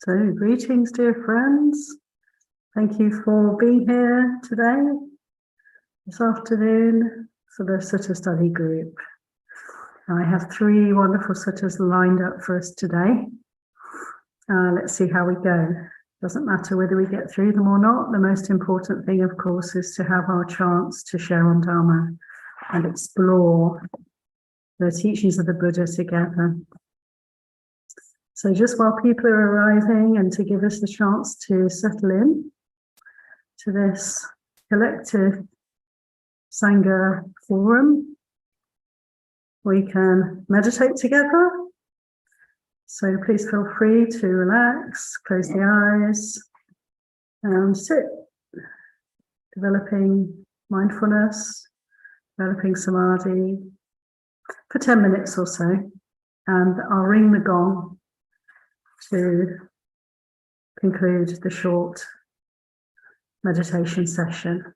So, greetings, dear friends. Thank you for being here today, this afternoon, for the Sutta study group. I have 3 wonderful suttas lined up for us today. Let's see how we go. Doesn't matter whether we get through them or not. The most important thing, of course, is to have our chance to share on Dharma and explore the teachings of the Buddha together. So just while people are arriving and to give us the chance to settle in to this collective Sangha forum, we can meditate together. So please feel free to relax, close the eyes, and sit, developing mindfulness, developing samadhi for 10 minutes or so. And I'll ring the gong to conclude the short meditation session.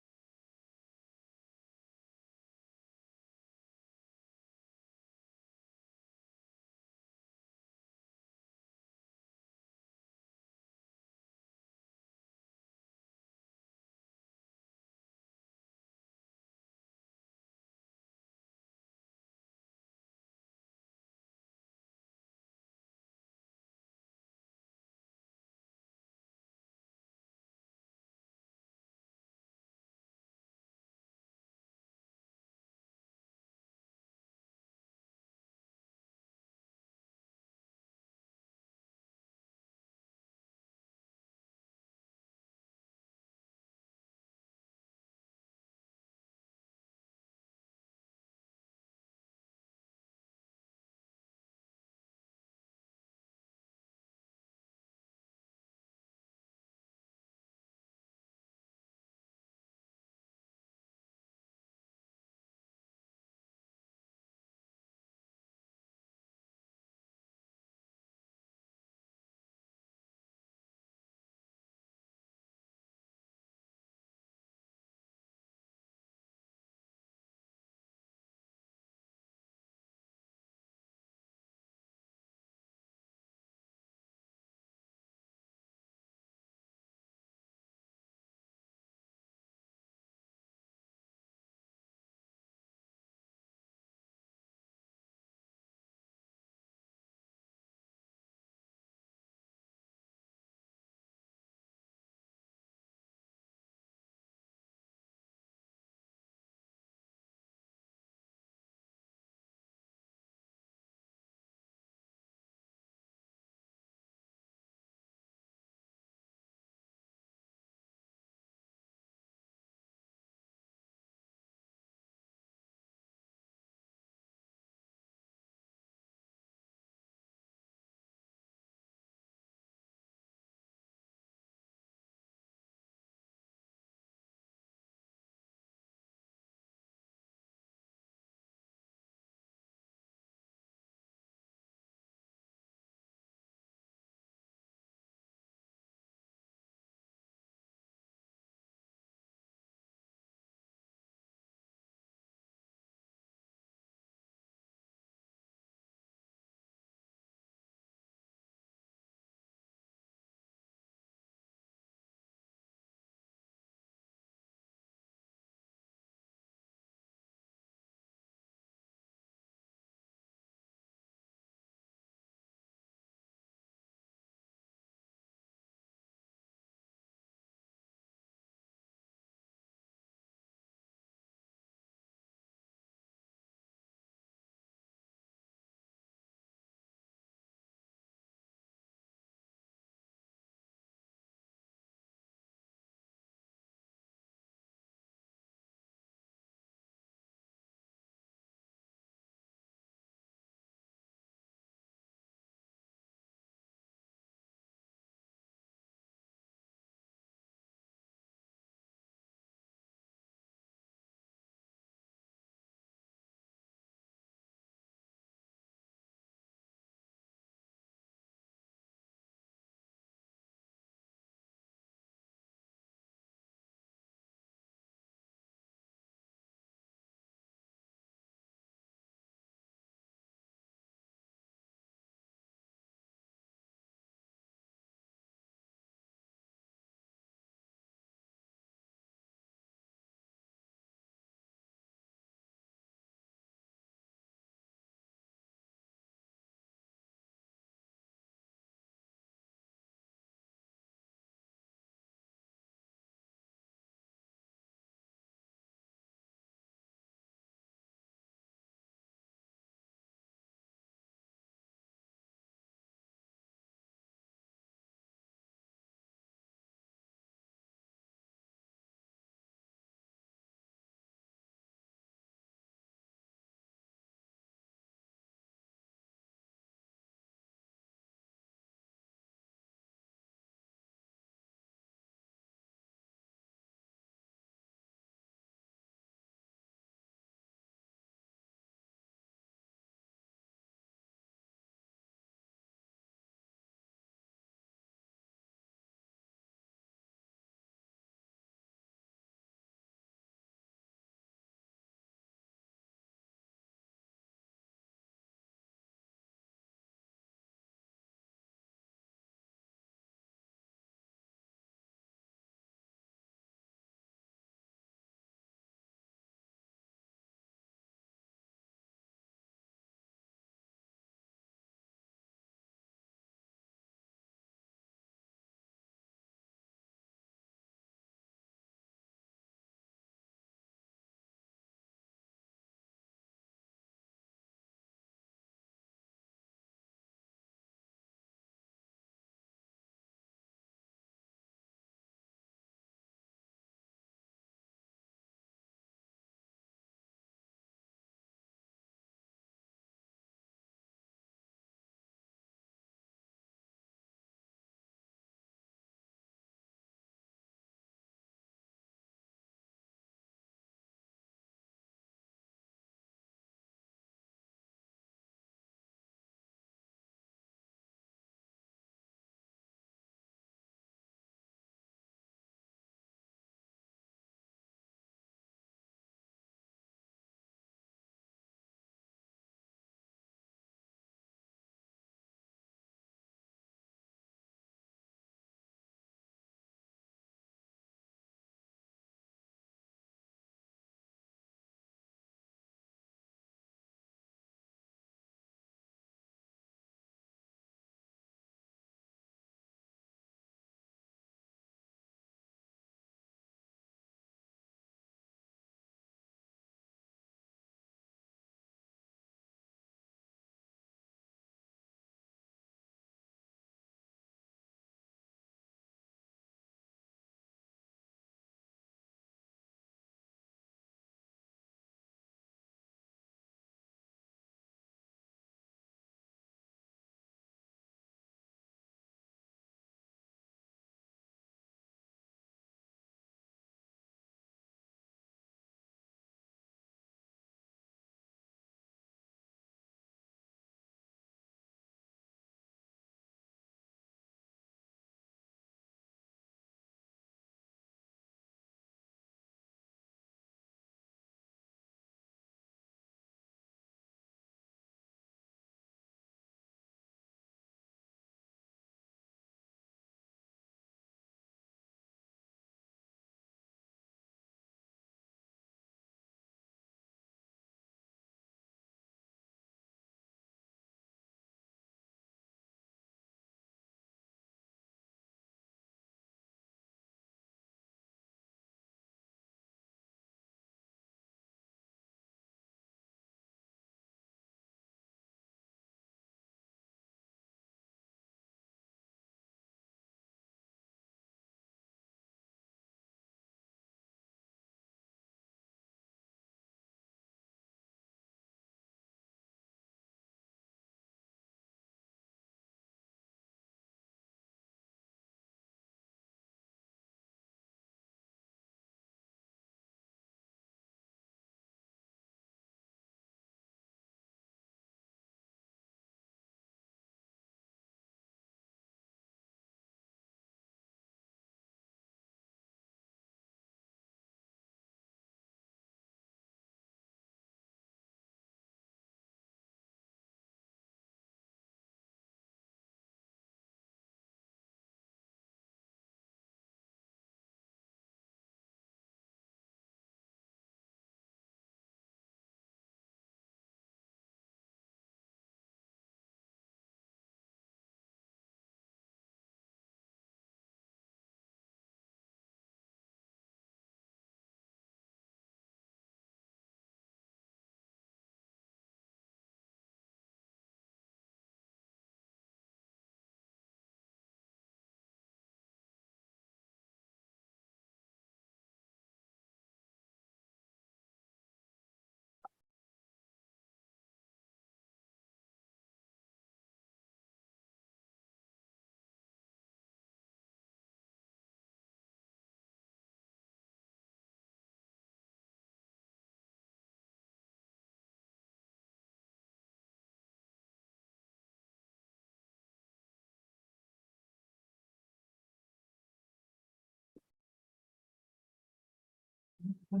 So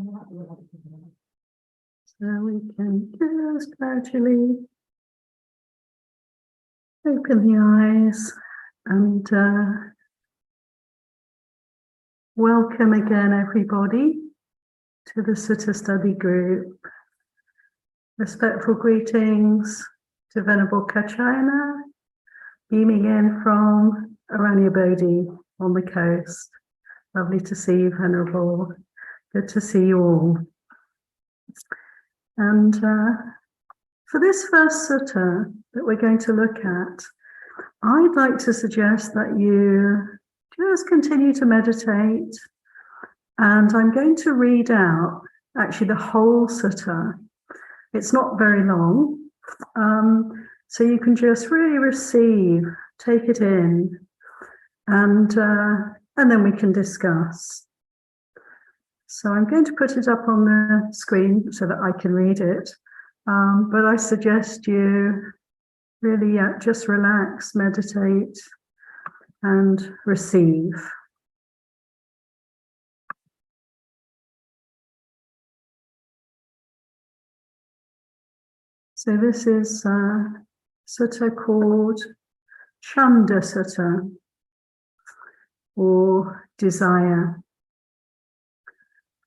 we can just gradually open the eyes and welcome again everybody to the Sutta study group. Respectful greetings to Venerable Kachayana, beaming in from Aranyabodhi on the coast. Lovely to see you, Venerable. Good to see you all. And for this first sutta that we're going to look at, I'd like to suggest that you just continue to meditate. And I'm going to read out actually the whole sutta. It's not very long. So you can just really receive, take it in, and then we can discuss. So I'm going to put it up on the screen so that I can read it. But I suggest you really just relax, meditate, and receive. So this is a sutta called Chanda Sutta, or desire,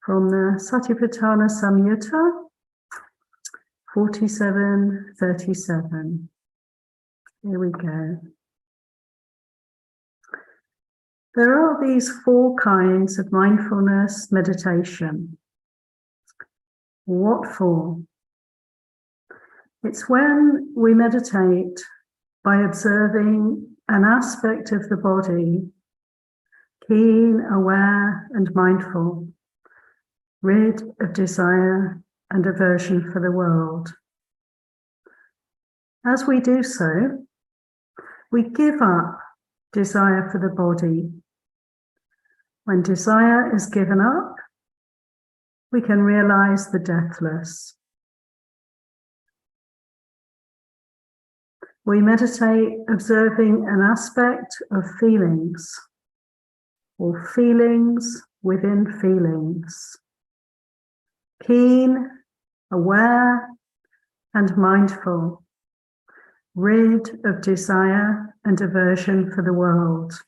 from the Satipatthanas Samyutta 47:37. Here we go. There are these four kinds of mindfulness meditation. What for? It's when we meditate by observing an aspect of the body, keen, aware, and mindful, rid of desire and aversion for the world. As we do so, we give up desire for the body. When desire is given up, we can realize the deathless. We meditate observing an aspect of feelings, or feelings within feelings. Keen, aware, and mindful, rid of desire and aversion for the world.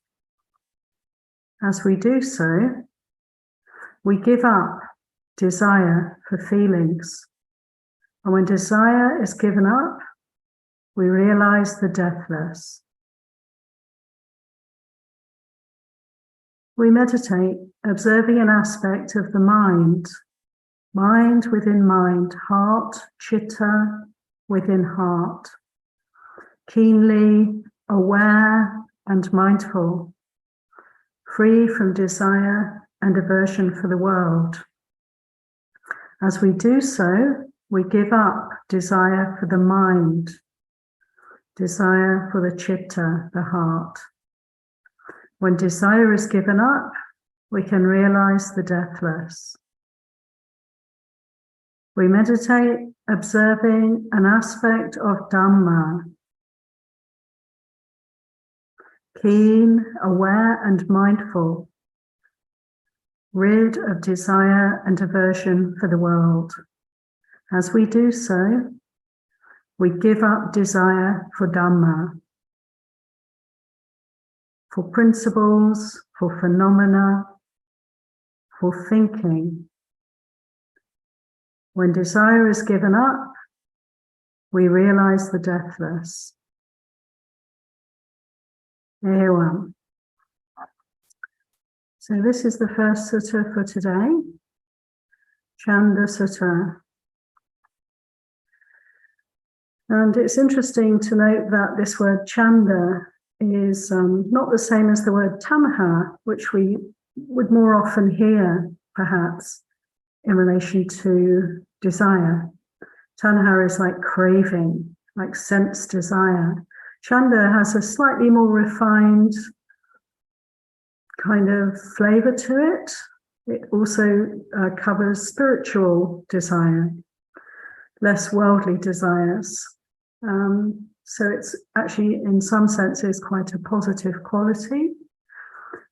As we do so, we give up desire for feelings. And when desire is given up, we realize the deathless. We meditate observing an aspect of the mind, mind within mind, heart, chitta within heart, keenly aware and mindful, free from desire and aversion for the world. As we do so, we give up desire for the mind, desire for the chitta, the heart. When desire is given up, we can realize the deathless. We meditate observing an aspect of Dhamma, keen, aware, and mindful, rid of desire and aversion for the world. As we do so, we give up desire for Dhamma, for principles, for phenomena, for thinking. When desire is given up, we realize the deathless. Evam. So this is the first sutta for today, Chanda Sutta. And it's interesting to note that this word chanda is not the same as the word tanha, which we would more often hear, perhaps, in relation to desire. Tanha is like craving, like sense desire. Chanda has a slightly more refined kind of flavor to it. It also covers spiritual desire, less worldly desires. So it's actually, in some senses, quite a positive quality.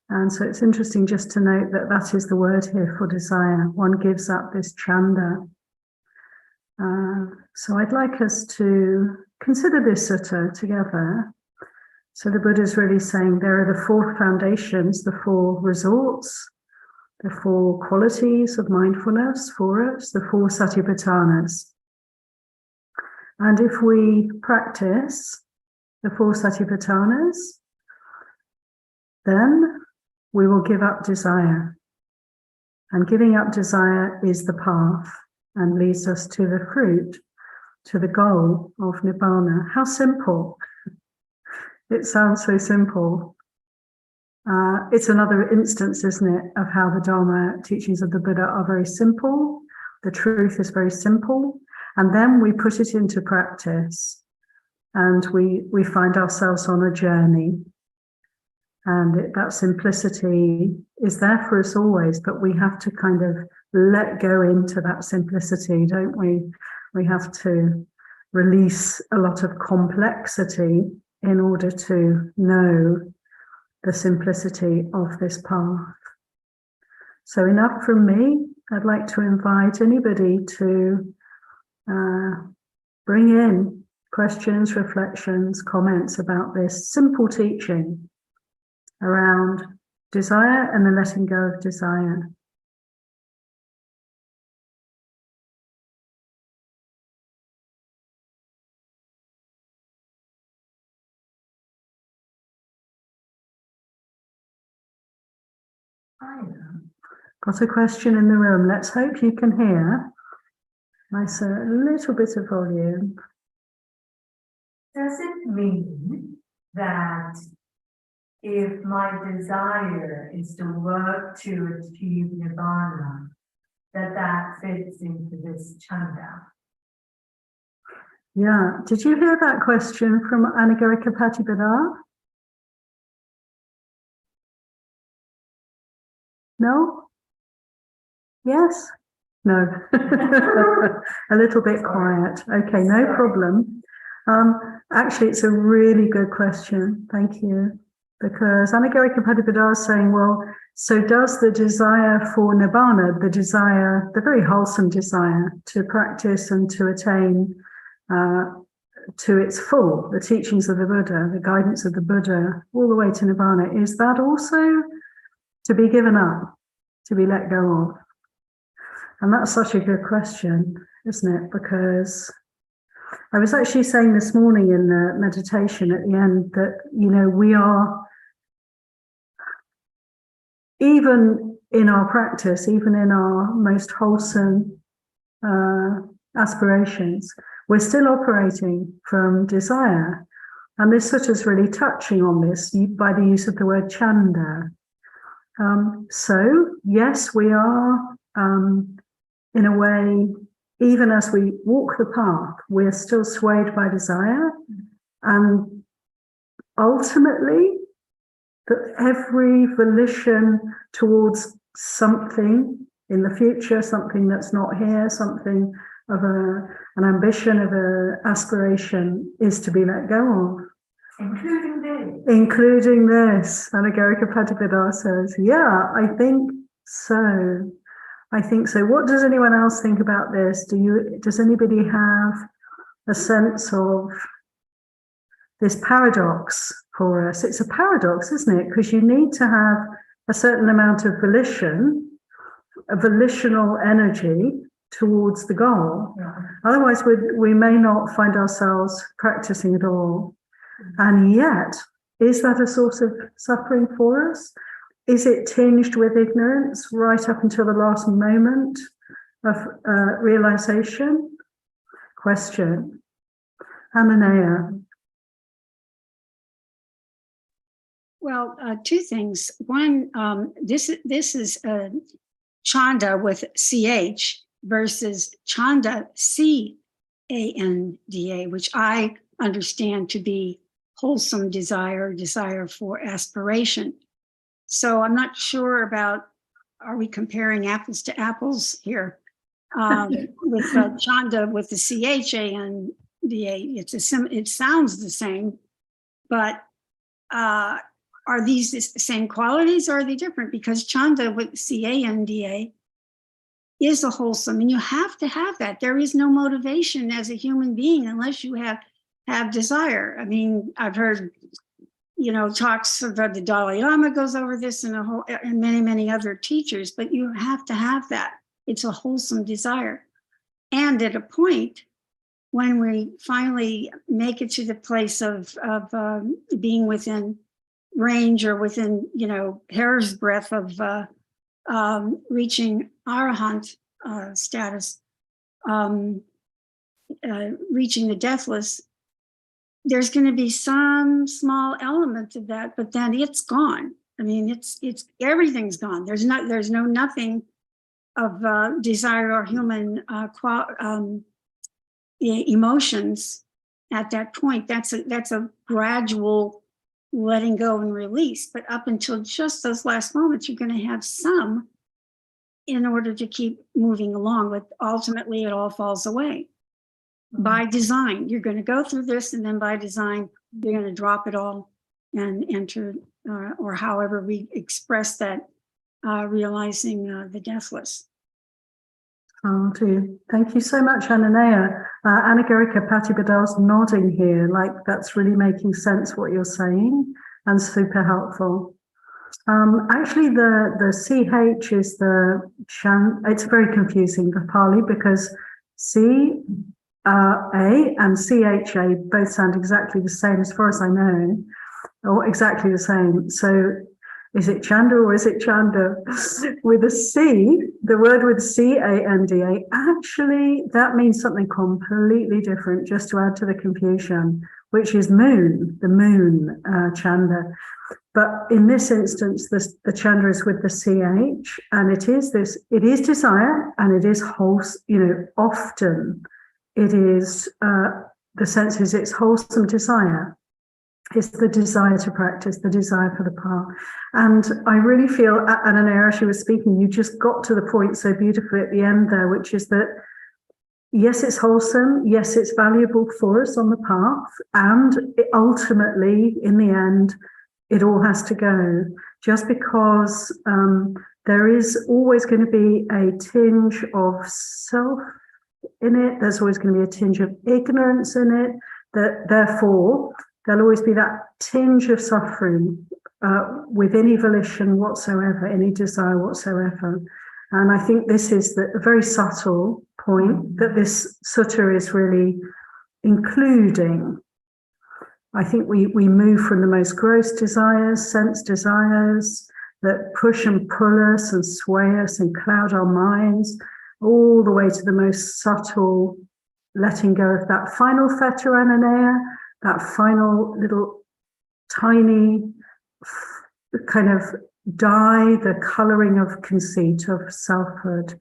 And so it's interesting just to note that that is the word here for desire. One gives up this chanda. So I'd like us to consider this sutta together. So the Buddha is really saying there are the four foundations, the four resorts, the four qualities of mindfulness for us, the four Satipatthanas. And if we practice the four Satipatthanas, then we will give up desire. And giving up desire is the path and leads us to the fruit, to the goal of Nibbana. How simple. It sounds so simple. It's another instance, isn't it, of how the Dharma teachings of the Buddha are very simple. The truth is very simple. And then we put it into practice and we find ourselves on a journey. And that simplicity is there for us always, but we have to kind of let go into that simplicity, don't we? We have to release a lot of complexity in order to know the simplicity of this path. So enough from me. I'd like to invite anybody to bring in questions, reflections, comments about this simple teaching around desire and the letting go of desire. Got a question in the room. Let's hope you can hear. Nice, a little bit of volume. Does it mean that if my desire is to work to achieve Nibbana, that fits into this chanda? Yeah. Did you hear that question from Anagarika Patipada? No? Yes? No. A little bit quiet. Okay, no problem. Actually, it's a really good question. Thank you. Because Anagarika Patipada is saying, well, so does the desire for Nibbana, the desire, the very wholesome desire to practice and to attain to its full, the teachings of the Buddha, the guidance of the Buddha, all the way to Nibbana, is that also to be given up, to be let go of? And that's such a good question, isn't it? Because I was actually saying this morning in the meditation at the end that, you know, we are, even in our practice, even in our most wholesome aspirations, we're still operating from desire. And this sutta is really touching on this by the use of the word chanda. So, yes, we are, in a way, even as we walk the path, we're still swayed by desire. And ultimately, that every volition towards something in the future, something that's not here, something of an ambition, of an aspiration, is to be let go of. Including this. Including this. Anagarika Patipada says, yeah, I think so. I think so. What does anyone else think about this? Does anybody have a sense of this paradox for us? It's a paradox, isn't it? Because you need to have a certain amount of volition, a volitional energy towards the goal. Yeah. Otherwise, we may not find ourselves practicing at all. And yet, is that a source of suffering for us? Is it tinged with ignorance right up until the last moment of realization? Question. Hamanea. Well, two things. One, this is chanda with CH versus chanda, C-A-N-D-A, which I understand to be wholesome desire for aspiration. So I'm not sure about, are we comparing apples to apples here? With chanda with the C-H-A-N-D-A, it sounds the same, but are these the same qualities or are they different? Because Chanda with Canda is a wholesome, and you have to have that. There is no motivation as a human being unless you have desire. I mean, I've heard, talks about the Dalai Lama goes over this and many, many other teachers, but you have to have that. It's a wholesome desire. And at a point when we finally make it to the place of being within range or within, hair's breadth of reaching arahant status, reaching the deathless, there's going to be some small element of that, but then it's gone. I mean, it's everything's gone. There's no nothing of desire or human emotions at that point. That's a gradual letting go and release. But up until just those last moments, you're going to have some in order to keep moving along. But ultimately, it all falls away. By design, you're going to go through this, and then by design, you're going to drop it all and enter, or however we express that, realizing the deathless. Oh, dear. Thank you so much, Ananaya. Anagarika Patibadal's nodding here, like that's really making sense what you're saying, and super helpful. Actually, the CH is the Chan. It's very confusing, the Pali, because C. A and CHA both sound exactly the same as far as I know, or exactly the same. So is it Chanda or is it Chanda? With a C, the word with CANDA, actually that means something completely different, just to add to the confusion, which is moon, the moon, Chanda. But in this instance, the Chanda is with the CH, and it is desire, and it is wholesome, often. It is, the sense is it's wholesome desire. It's the desire to practice, the desire for the path. And I really feel, Ananaya, as you were speaking, you just got to the point so beautifully at the end there, which is that, yes, it's wholesome. Yes, it's valuable for us on the path. And ultimately, in the end, it all has to go. Just because there is always going to be a tinge of self in it, there's always going to be a tinge of ignorance in it, that therefore there'll always be that tinge of suffering with any volition whatsoever, any desire whatsoever. And I think this is a very subtle point that this sutta is really including. I think we move from the most gross desires, sense desires that push and pull us and sway us and cloud our minds, all the way to the most subtle letting go of that final fetter, Ananaya, that final little tiny kind of dye, the colouring of conceit, of selfhood,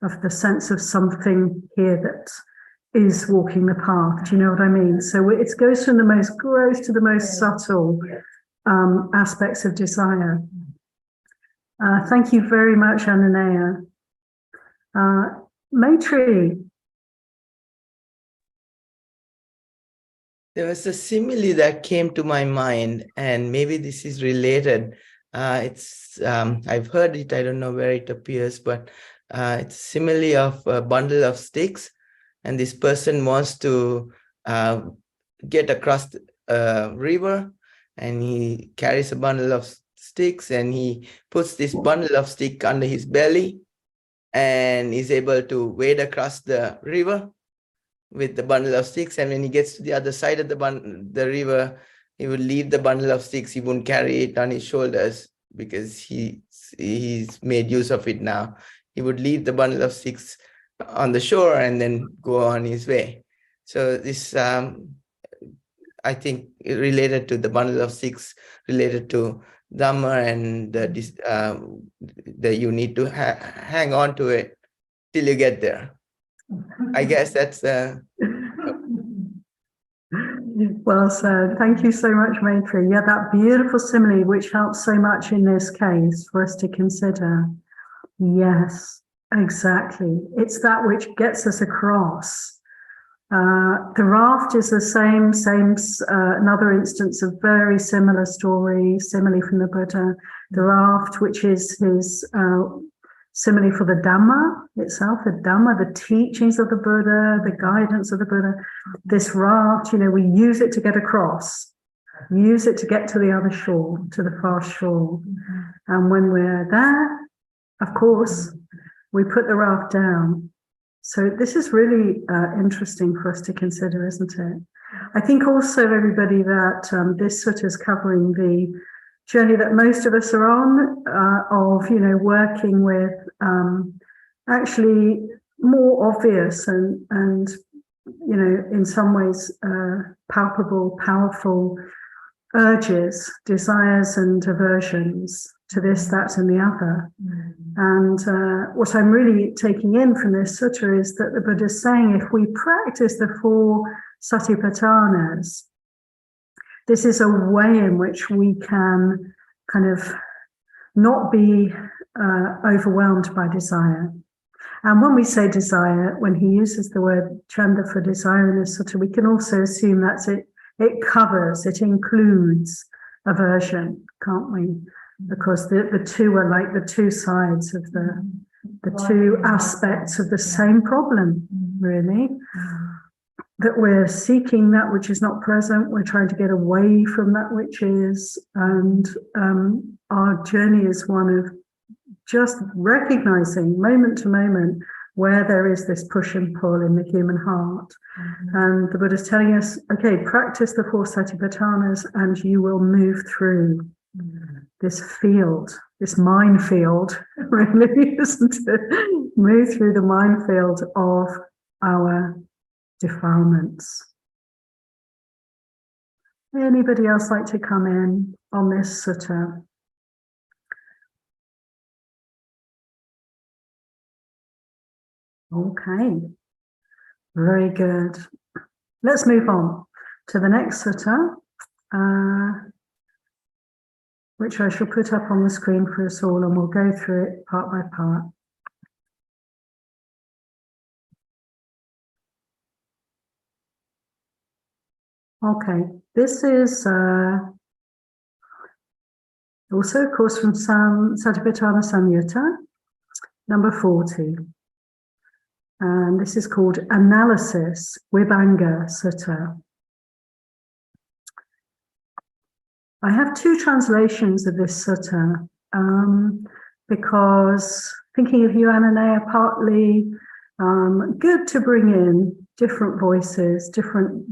of the sense of something here that is walking the path. Do you know what I mean? So it goes from the most gross to the most subtle aspects of desire. Thank you very much, Ananaya. Maitri. There was a simile that came to my mind, and maybe this is related. I've heard it, I don't know where it appears, but it's a simile of a bundle of sticks, and this person wants to get across a river, and he carries a bundle of sticks, and he puts this bundle of sticks under his belly, and is able to wade across the river with the bundle of sticks. And when he gets to the other side of the river, he would leave the bundle of sticks. He won't carry it on his shoulders because he's made use of it now. He would leave the bundle of sticks on the shore and then go on his way. So this, I think, related to the bundle of sticks, related to Dhamma, and that you need to hang on to it till you get there. I guess that's well said. Thank you so much, Maitri. Yeah, that beautiful simile, which helps so much in this case for us to consider. Yes, exactly. It's that which gets us across. The raft is the same, another instance of very similar story, simile from the Buddha. The raft, which is his simile for the Dhamma itself, the Dhamma, the teachings of the Buddha, the guidance of the Buddha. This raft, we use it to get across, use it to get to the other shore, to the far shore. And when we're there, of course, we put the raft down. So this is really interesting for us to consider, isn't it? I think also, everybody, that this sutta is covering the journey that most of us are on, of working with actually more obvious and in some ways palpable, powerful urges, desires and aversions to this, that and the other. And what I'm really taking in from this sutta is that the Buddha is saying, if we practice the 4 Satipatthanas, this is a way in which we can kind of not be overwhelmed by desire. And when we say desire, when he uses the word chanda for desire in this sutta, we can also assume that's it. It covers, it includes aversion, can't we? Because the two are like the two sides of the two aspects of the same problem, really. That we're seeking that which is not present, we're trying to get away from that which is, and our journey is one of just recognizing moment to moment where there is this push and pull in the human heart. And the Buddha is telling us, okay, practice the 4 Satipatthanas and you will move through this field, this minefield, really, isn't it? Move through the minefield of our defilements. Anybody else like to come in on this sutta? Okay, very good. Let's move on to the next sutta, which I shall put up on the screen for us all, and we'll go through it part by part. Okay, this is also, of course, from Satipatthanas Samyutta, number 40. And this is called Analysis Vibhanga Sutta. I have 2 translations of this sutta because thinking of you, Ananaya, partly good to bring in different voices, different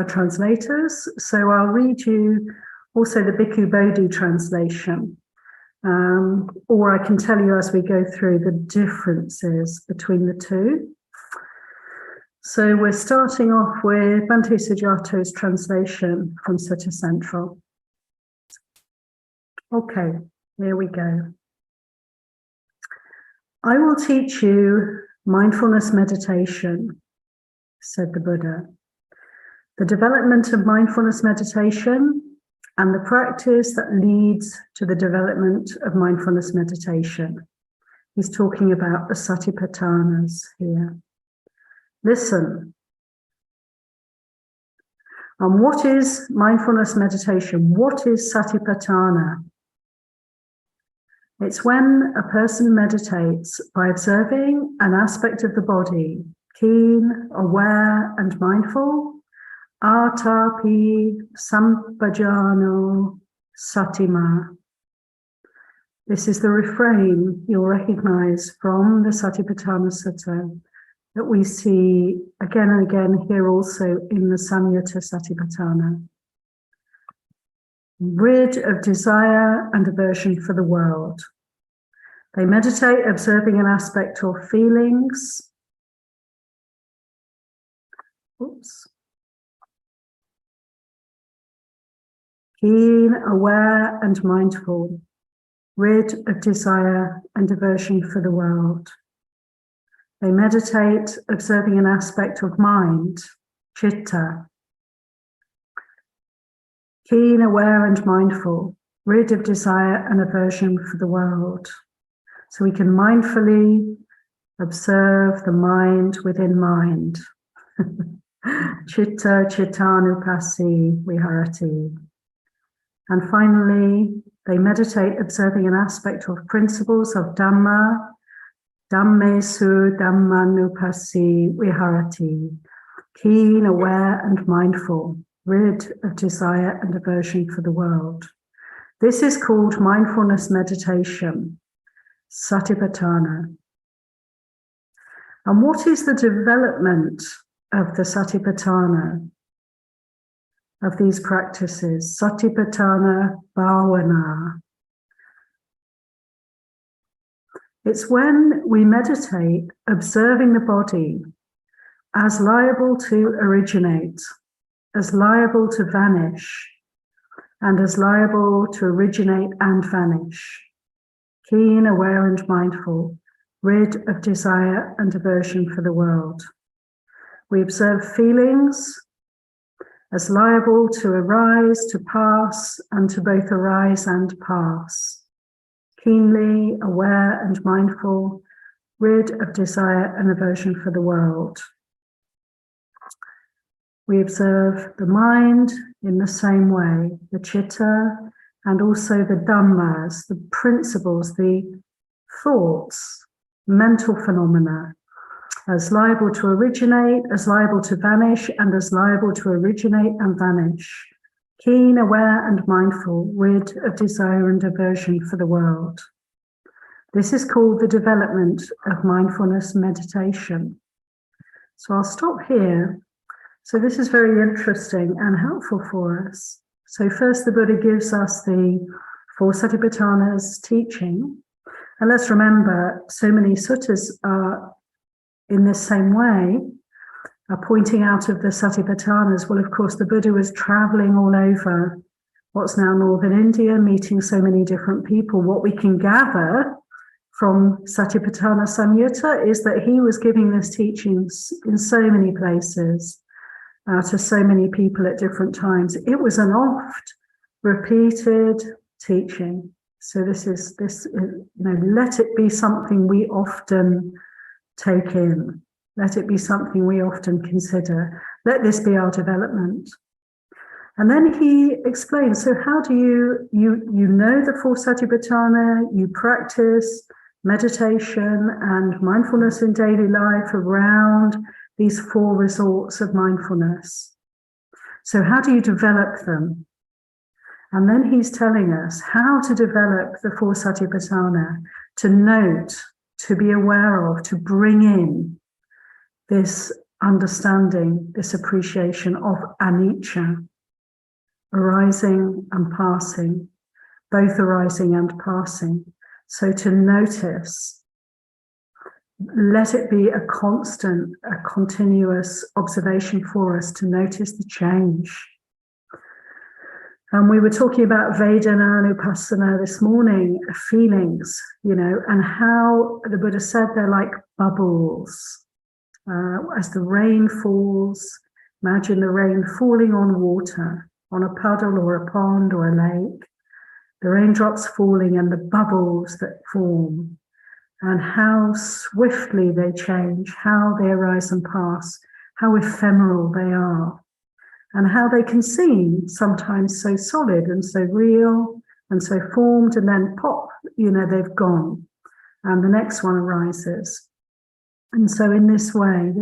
translators. So I'll read you also the Bhikkhu Bodhi translation. Or I can tell you as we go through the differences between the 2. So we're starting off with Bhante Sujato's translation from Sutta Central. Okay, here we go. I will teach you mindfulness meditation, said the Buddha. The development of mindfulness meditation and the practice that leads to the development of mindfulness meditation. He's talking about the Satipatthanas here. Listen. What is mindfulness meditation? What is Satipatthana? It's when a person meditates by observing an aspect of the body, keen, aware, and mindful. Atapi sampajano satima. This is the refrain you'll recognize from the Satipatthana Sutta that we see again and again here also in the Samyutta Satipatthana. Rid of desire and aversion for the world. They meditate observing an aspect of feelings. Oops. Keen, aware, and mindful. Rid of desire and aversion for the world. They meditate observing an aspect of mind, citta. Keen, aware, and mindful, rid of desire and aversion for the world. So we can mindfully observe the mind within mind. Chitta chittanupasi viharati. And finally, they meditate observing an aspect of principles of Dhamma, Dhammesu Dhammanupasi viharati, keen, aware, and mindful, rid of desire and aversion for the world. This is called mindfulness meditation, Satipatthana. And what is the development of the Satipatthana, of these practices? Satipatthana bhavana. It's when we meditate, observing the body as liable to originate, as liable to vanish, and as liable to originate and vanish. Keen, aware, and mindful, rid of desire and aversion for the world. We observe feelings as liable to arise, to pass, and to both arise and pass. Keenly aware and mindful, rid of desire and aversion for the world. We observe the mind in the same way, the chitta, and also the dhammas, the principles, the thoughts, mental phenomena, as liable to originate, as liable to vanish, and as liable to originate and vanish. Keen, aware, and mindful, rid of desire and aversion for the world. This is called the development of mindfulness meditation. So I'll stop here. So this is very interesting and helpful for us. So first the Buddha gives us the 4 Satipatthanas teaching. And let's remember, so many suttas are in this same way, are pointing out of the Satipatthanas. Well, of course, the Buddha was traveling all over what's now northern India, meeting so many different people. What we can gather from Satipatthana Samyutta is that he was giving this teachings in so many places, to so many people at different times. It was an oft repeated teaching. So let it be something we often take in. Let it be something we often consider. Let this be our development. And then he explains, so how do you know the 4 Satipatthana, you practice meditation and mindfulness in daily life around these 4 resorts of mindfulness. So how do you develop them? And then he's telling us how to develop the 4 Satipatthana, to note, to be aware of, to bring in this understanding, this appreciation of anicca, arising and passing, both arising and passing. So to notice, let it be a constant, a continuous observation for us to notice the change. And we were talking about Vedana and Upassana this morning, feelings, and how the Buddha said they're like bubbles. As the rain falls, imagine the rain falling on water, on a puddle or a pond or a lake, the raindrops falling and the bubbles that form, and how swiftly they change, how they arise and pass, how ephemeral they are, and how they can seem sometimes so solid and so real and so formed, and then pop, they've gone, and the next one arises. And so in this way,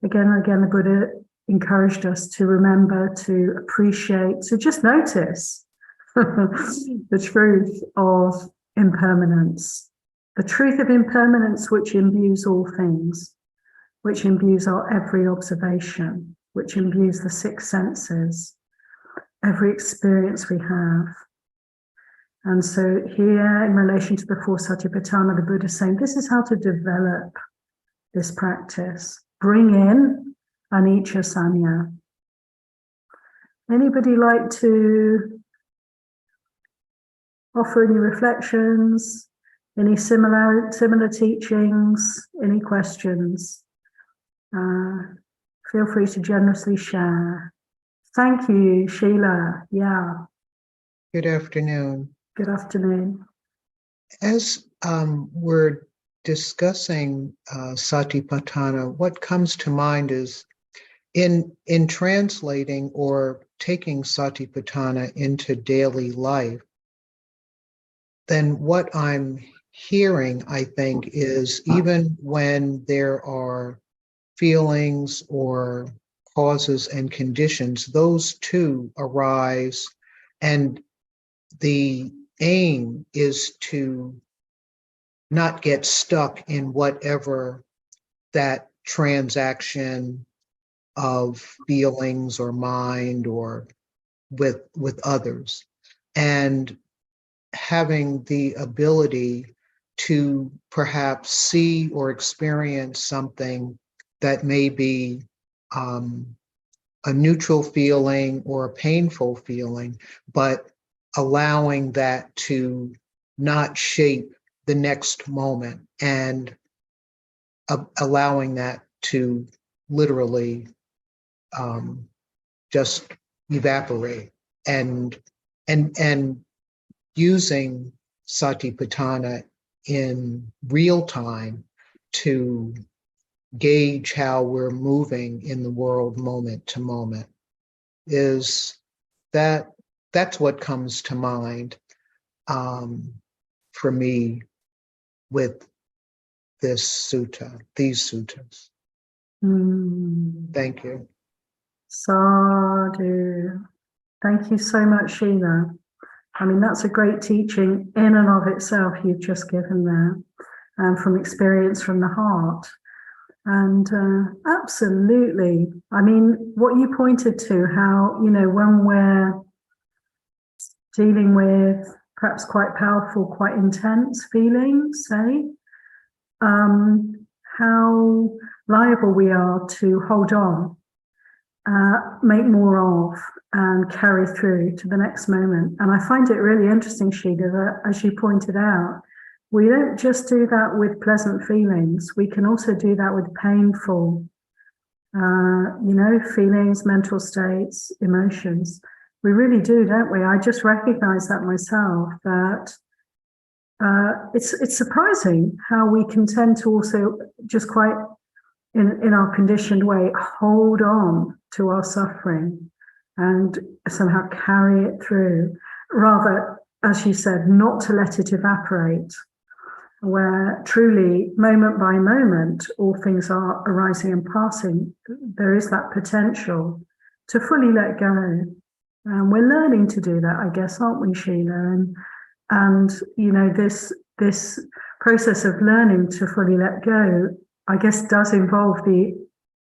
again and again, the Buddha encouraged us to remember, to appreciate, to just notice the truth of impermanence, the truth of impermanence which imbues all things, which imbues our every observation, which imbues the 6 senses, every experience we have. And so here, in relation to the 4 Satipatthana, the Buddha is saying, this is how to develop this practice. Bring in anicca sanya. Anybody like to offer any reflections, any similar teachings, any questions? Feel free to generously share. Thank you, Sheila. Yeah. Good afternoon. Good afternoon. As we're discussing Satipatthana, what comes to mind is in translating or taking Satipatthana into daily life, then what I'm hearing, I think, is even when there are feelings or causes and conditions, those too arise, and the aim is to not get stuck in whatever that transaction of feelings or mind or with others, and having the ability to perhaps see or experience something that may be a neutral feeling or a painful feeling, but allowing that to not shape the next moment, and allowing that to literally just evaporate, and using Satipatthana in real time to gauge how we're moving in the world moment to moment. That's what comes to mind for me with this sutta, these suttas. Thank you. Sadhu. Thank you so much, Sheila. I mean, that's a great teaching in and of itself you've just given there, from experience from the heart. And absolutely, I mean, what you pointed to, how, when we're dealing with perhaps quite powerful, quite intense feelings, say, how liable we are to hold on, make more of, and carry through to the next moment. And I find it really interesting, Sheila, that as you pointed out, we don't just do that with pleasant feelings. We can also do that with painful, feelings, mental states, emotions. We really do, don't we? I just recognize that myself, that it's surprising how we can tend to also just quite, in our conditioned way, hold on to our suffering and somehow carry it through, rather, as you said, not to let it evaporate, where truly, moment by moment, all things are arising and passing. There is that potential to fully let go. And we're learning to do that, I guess, aren't we, Sheila? And this process of learning to fully let go, I guess, does involve the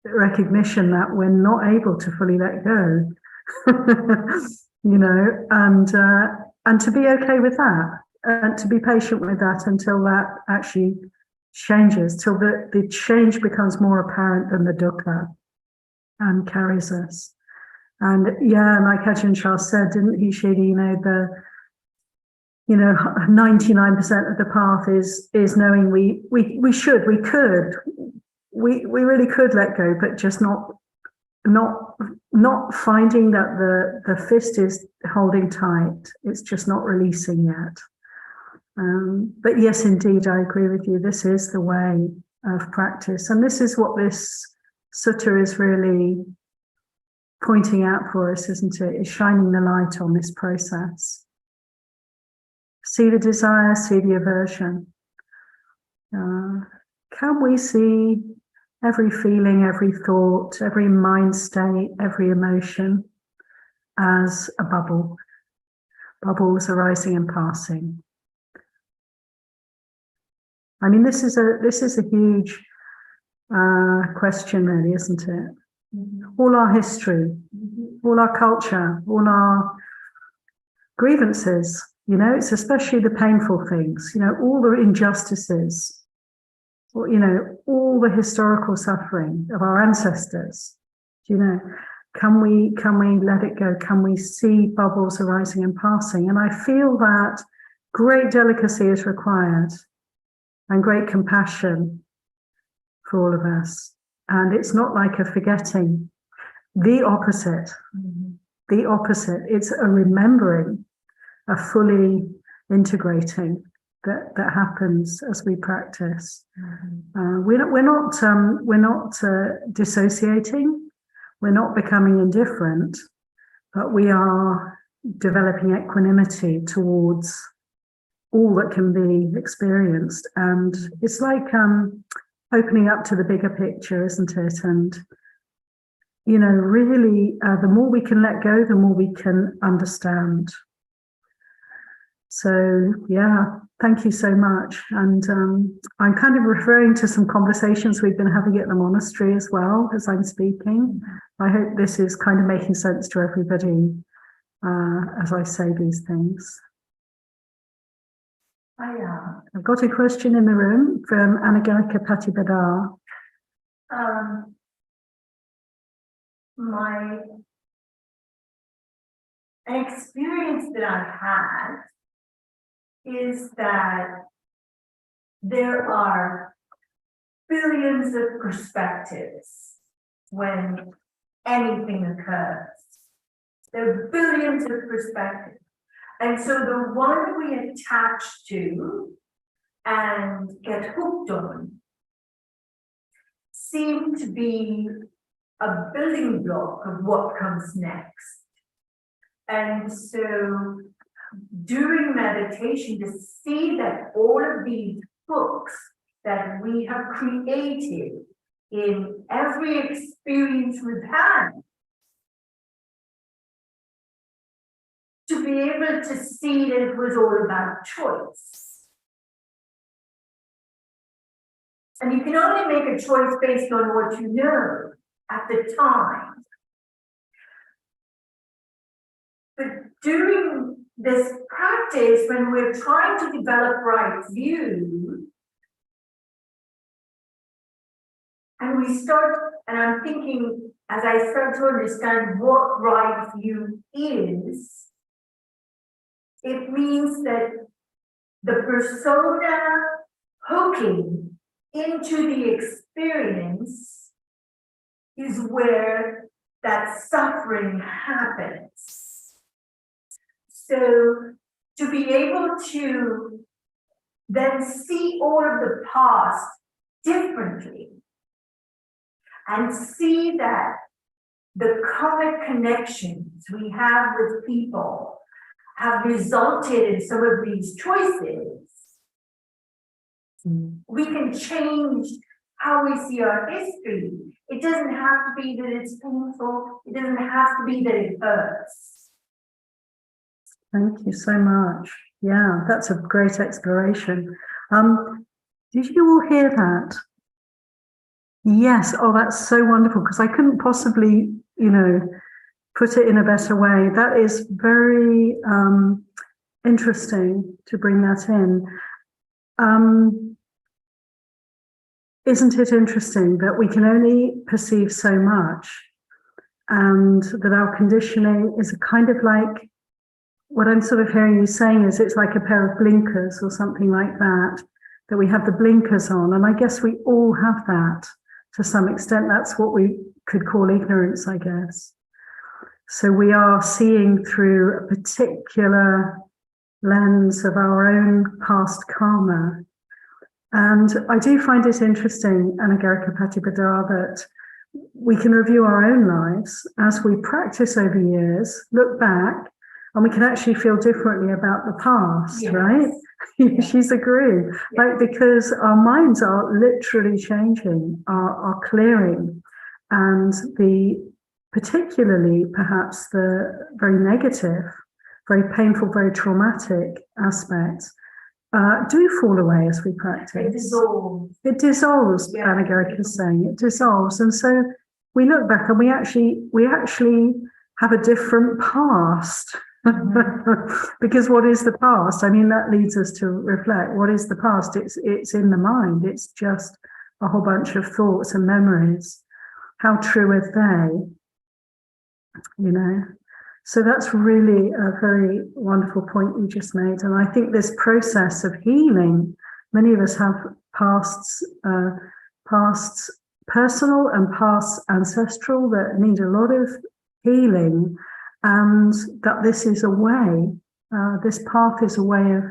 recognition that we're not able to fully let go, and to be okay with that, and to be patient with that until that actually changes, till the change becomes more apparent than the dukkha and carries us. And like Ajahn Chah said, didn't he, Sheila, 99% of the path is knowing we really could let go, but just not finding that the fist is holding tight. It's just not releasing yet. But yes, indeed, I agree with you. This is the way of practice, and this is what this sutta is really pointing out for us, isn't it? It's shining the light on this process. See the desire, see the aversion. Can we see every feeling, every thought, every mind state, every emotion as a bubble? Bubbles arising and passing. I mean, this is a huge question, really, isn't it? All our history, all our culture, all our grievances, it's especially the painful things, all the injustices, all the historical suffering of our ancestors. Can we let it go? Can we see bubbles arising and passing? And I feel that great delicacy is required, and great compassion for all of us. And it's not like a forgetting. The opposite. The opposite. It's a remembering, a fully integrating that happens as we practice. We're not dissociating. We're not becoming indifferent, but we are developing equanimity towards all that can be experienced. And it's like opening up to the bigger picture, isn't it? And, you know, really, the more we can let go, the more we can understand. So, yeah, thank you so much. And I'm kind of referring to some conversations we've been having at the monastery as well as I'm speaking. I hope this is kind of making sense to everybody as I say these things. I've got a question in the room from Anagarika Patibadar. An experience that I've had is that there are billions of perspectives when anything occurs. There are billions of perspectives. And so the one we attach to and get hooked on seem to be a building block of what comes next. And so during meditation, to see that all of these books that we have created in every experience we've had, to be able to see that it was all about choice. And you can only make a choice based on what you know at the time. But during this practice, when we're trying to develop right view, and we start, and I'm thinking, as I start to understand what right view is, it means that the persona hooking into the experience is where that suffering happens. So to be able to then see all of the past differently and see that the karmic connections we have with people have resulted in some of these choices, we can change how we see our history. It doesn't have to be that it's painful. It doesn't have to be that it hurts. Thank you so much. Yeah, that's a great exploration. Did you all hear that? Yes. Oh, that's so wonderful, because I couldn't possibly, put it in a better way. That is very interesting to bring that in. Isn't it interesting that we can only perceive so much, and that our conditioning is kind of like, what I'm sort of hearing you saying is it's like a pair of blinkers or something like that we have the blinkers on. And I guess we all have that to some extent. That's what we could call ignorance, I guess. So we are seeing through a particular lens of our own past karma. And I do find it interesting, Anagarika Patibadar, that we can review our own lives as we practice over years, look back, and we can actually feel differently about the past, yes. Right? Yes. She's agreeing, yes. Like, because our minds are literally changing, are clearing, and particularly perhaps the very negative, very painful, very traumatic aspects do fall away as we practice. It dissolves. It dissolves, yeah. Anagarika is saying. It dissolves. And so we look back and we actually have a different past. Mm-hmm. Because what is the past? I mean, that leads us to reflect. What is the past? It's in the mind. It's just a whole bunch of thoughts and memories. How true are they? So that's really a very wonderful point you just made. And I think this process of healing, many of us have pasts personal and past ancestral that need a lot of healing, and that this is a way, this path is a way of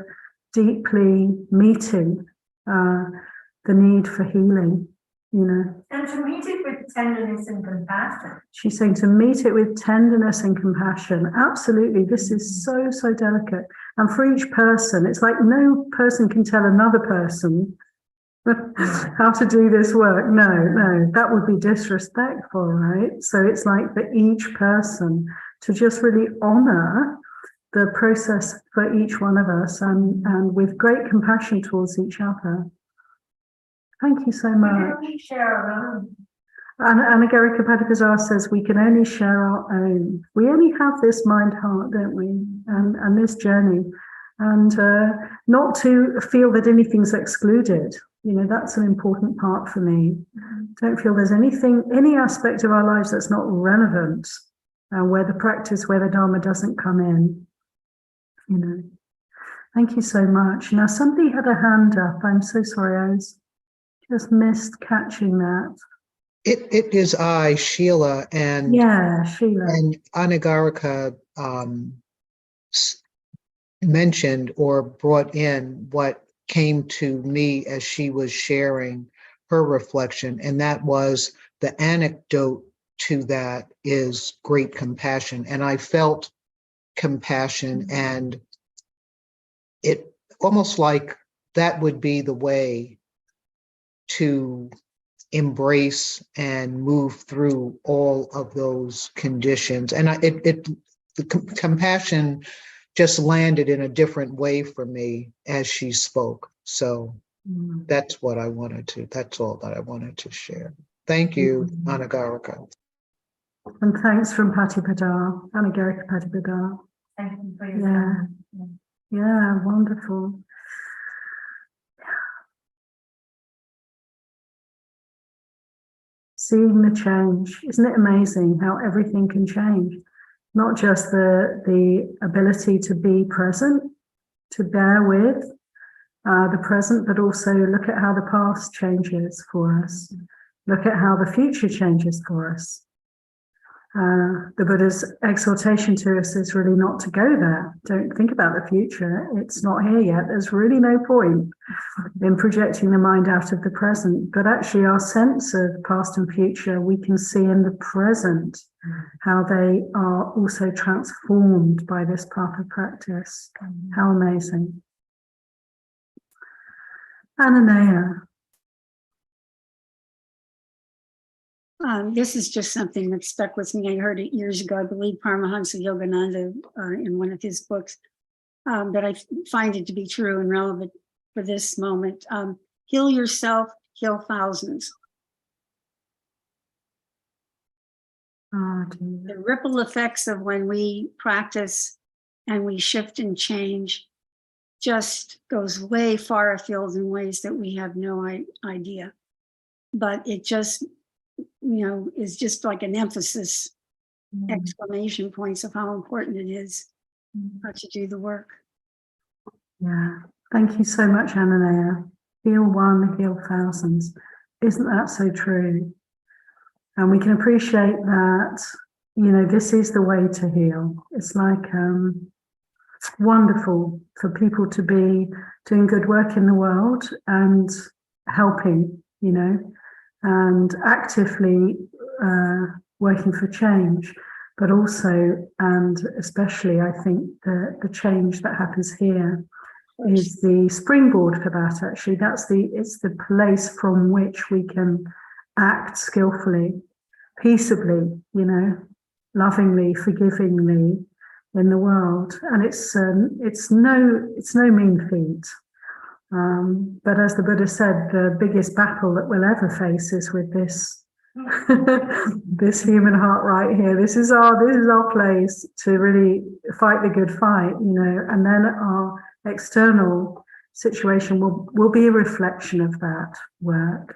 deeply meeting the need for healing, And to meet it with with tenderness and compassion. She's saying to meet it with tenderness and compassion. Absolutely. This is so, so delicate. And for each person, it's like no person can tell another person how to do this work. No, that would be disrespectful, right? So it's like for each person to just really honor the process for each one of us and with great compassion towards each other. Thank you so We much. can only share our own. And Anagarika Padapazar says we can only share our own. We only have this mind heart, don't we? And this journey. And not to feel that anything's excluded. You know, that's an important part for me. Don't feel there's any aspect of our lives that's not relevant, where the practice, where the Dharma doesn't come in. You know. Thank you so much. Now, somebody had a hand up. I'm so sorry, I just missed catching that. It is I, Sheila, and yeah, Sheila. And Anagarika mentioned or brought in what came to me as she was sharing her reflection, and that was the anecdote to that is great compassion. And I felt compassion, and it almost like that would be the way to embrace and move through all of those conditions. And the compassion just landed in a different way for me as she spoke. So that's all that I wanted to share. Thank you, Anagarika. And thanks from Patipada, Anagarika Patipada. Thank you for your time. Yeah, wonderful. Seeing the change. Isn't it amazing how everything can change? Not just the ability to be present, to bear with the present, but also look at how the past changes for us. Look at how the future changes for us. The Buddha's exhortation to us is really not to go there. Don't think about the future. It's not here yet. There's really no point in projecting the mind out of the present. But actually our sense of past and future, we can see in the present how they are also transformed by this path of practice. How amazing. Ananaya. This is just something that stuck with me. I heard it years ago. I believe Paramahansa Yogananda in one of his books, but I find it to be true and relevant for this moment. Heal yourself, heal thousands. The ripple effects of when we practice and we shift and change just goes way far afield in ways that we have no idea. But it just, is just like an emphasis, exclamation points of how important it is to do the work. Yeah, thank you so much, Ananaya. Heal one, heal thousands. Isn't that so true? And we can appreciate that, this is the way to heal. It's like wonderful for people to be doing good work in the world and helping, and actively working for change, but also, and especially, I think the change that happens here is the springboard for that. Actually, it's the place from which we can act skillfully, peaceably, lovingly, forgivingly in the world. And it's no mean feat. But as the Buddha said, the biggest battle that we'll ever face is with this this human heart right here. This is our place to really fight the good fight, and then our external situation will be a reflection of that work.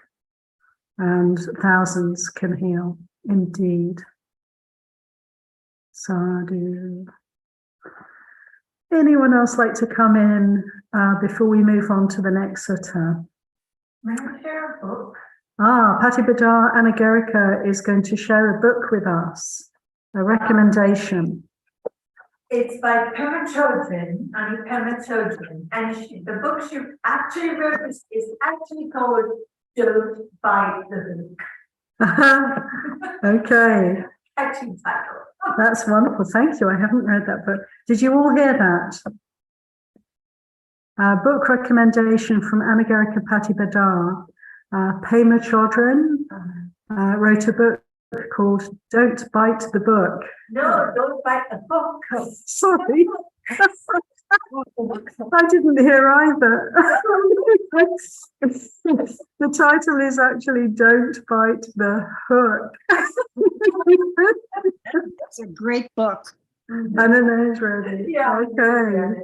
And thousands can heal, indeed. Sadhu. Anyone else like to come in before we move on to the next sutta? May I share a book? Patipada Anagarika is going to share a book with us, a recommendation. It's by Pema Chodron, and the book she actually wrote is actually called Don't Buy the Book. Okay, Catchy title. that's wonderful. Thank you. I haven't read that book. Did you all hear that? Book recommendation from Anagarika Patibadar. Pema Chodron wrote a book called Don't Bite the Book. No, don't bite the book. Sorry. I didn't hear either. The title is actually Don't Bite the Hook. It's a great book. And then it's ready. Yeah. Okay.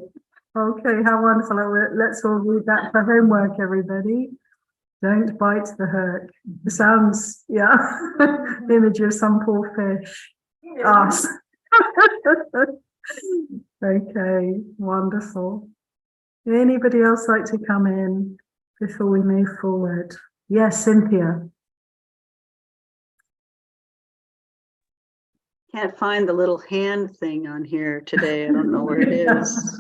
Okay, how wonderful. Let's all read that for homework, everybody. Don't bite the hook. It sounds, yeah, image of some poor fish. Us. Okay, wonderful. Would anybody else like to come in before we move forward? Yes, Cynthia. Can't find the little hand thing on here today. I don't know where it is.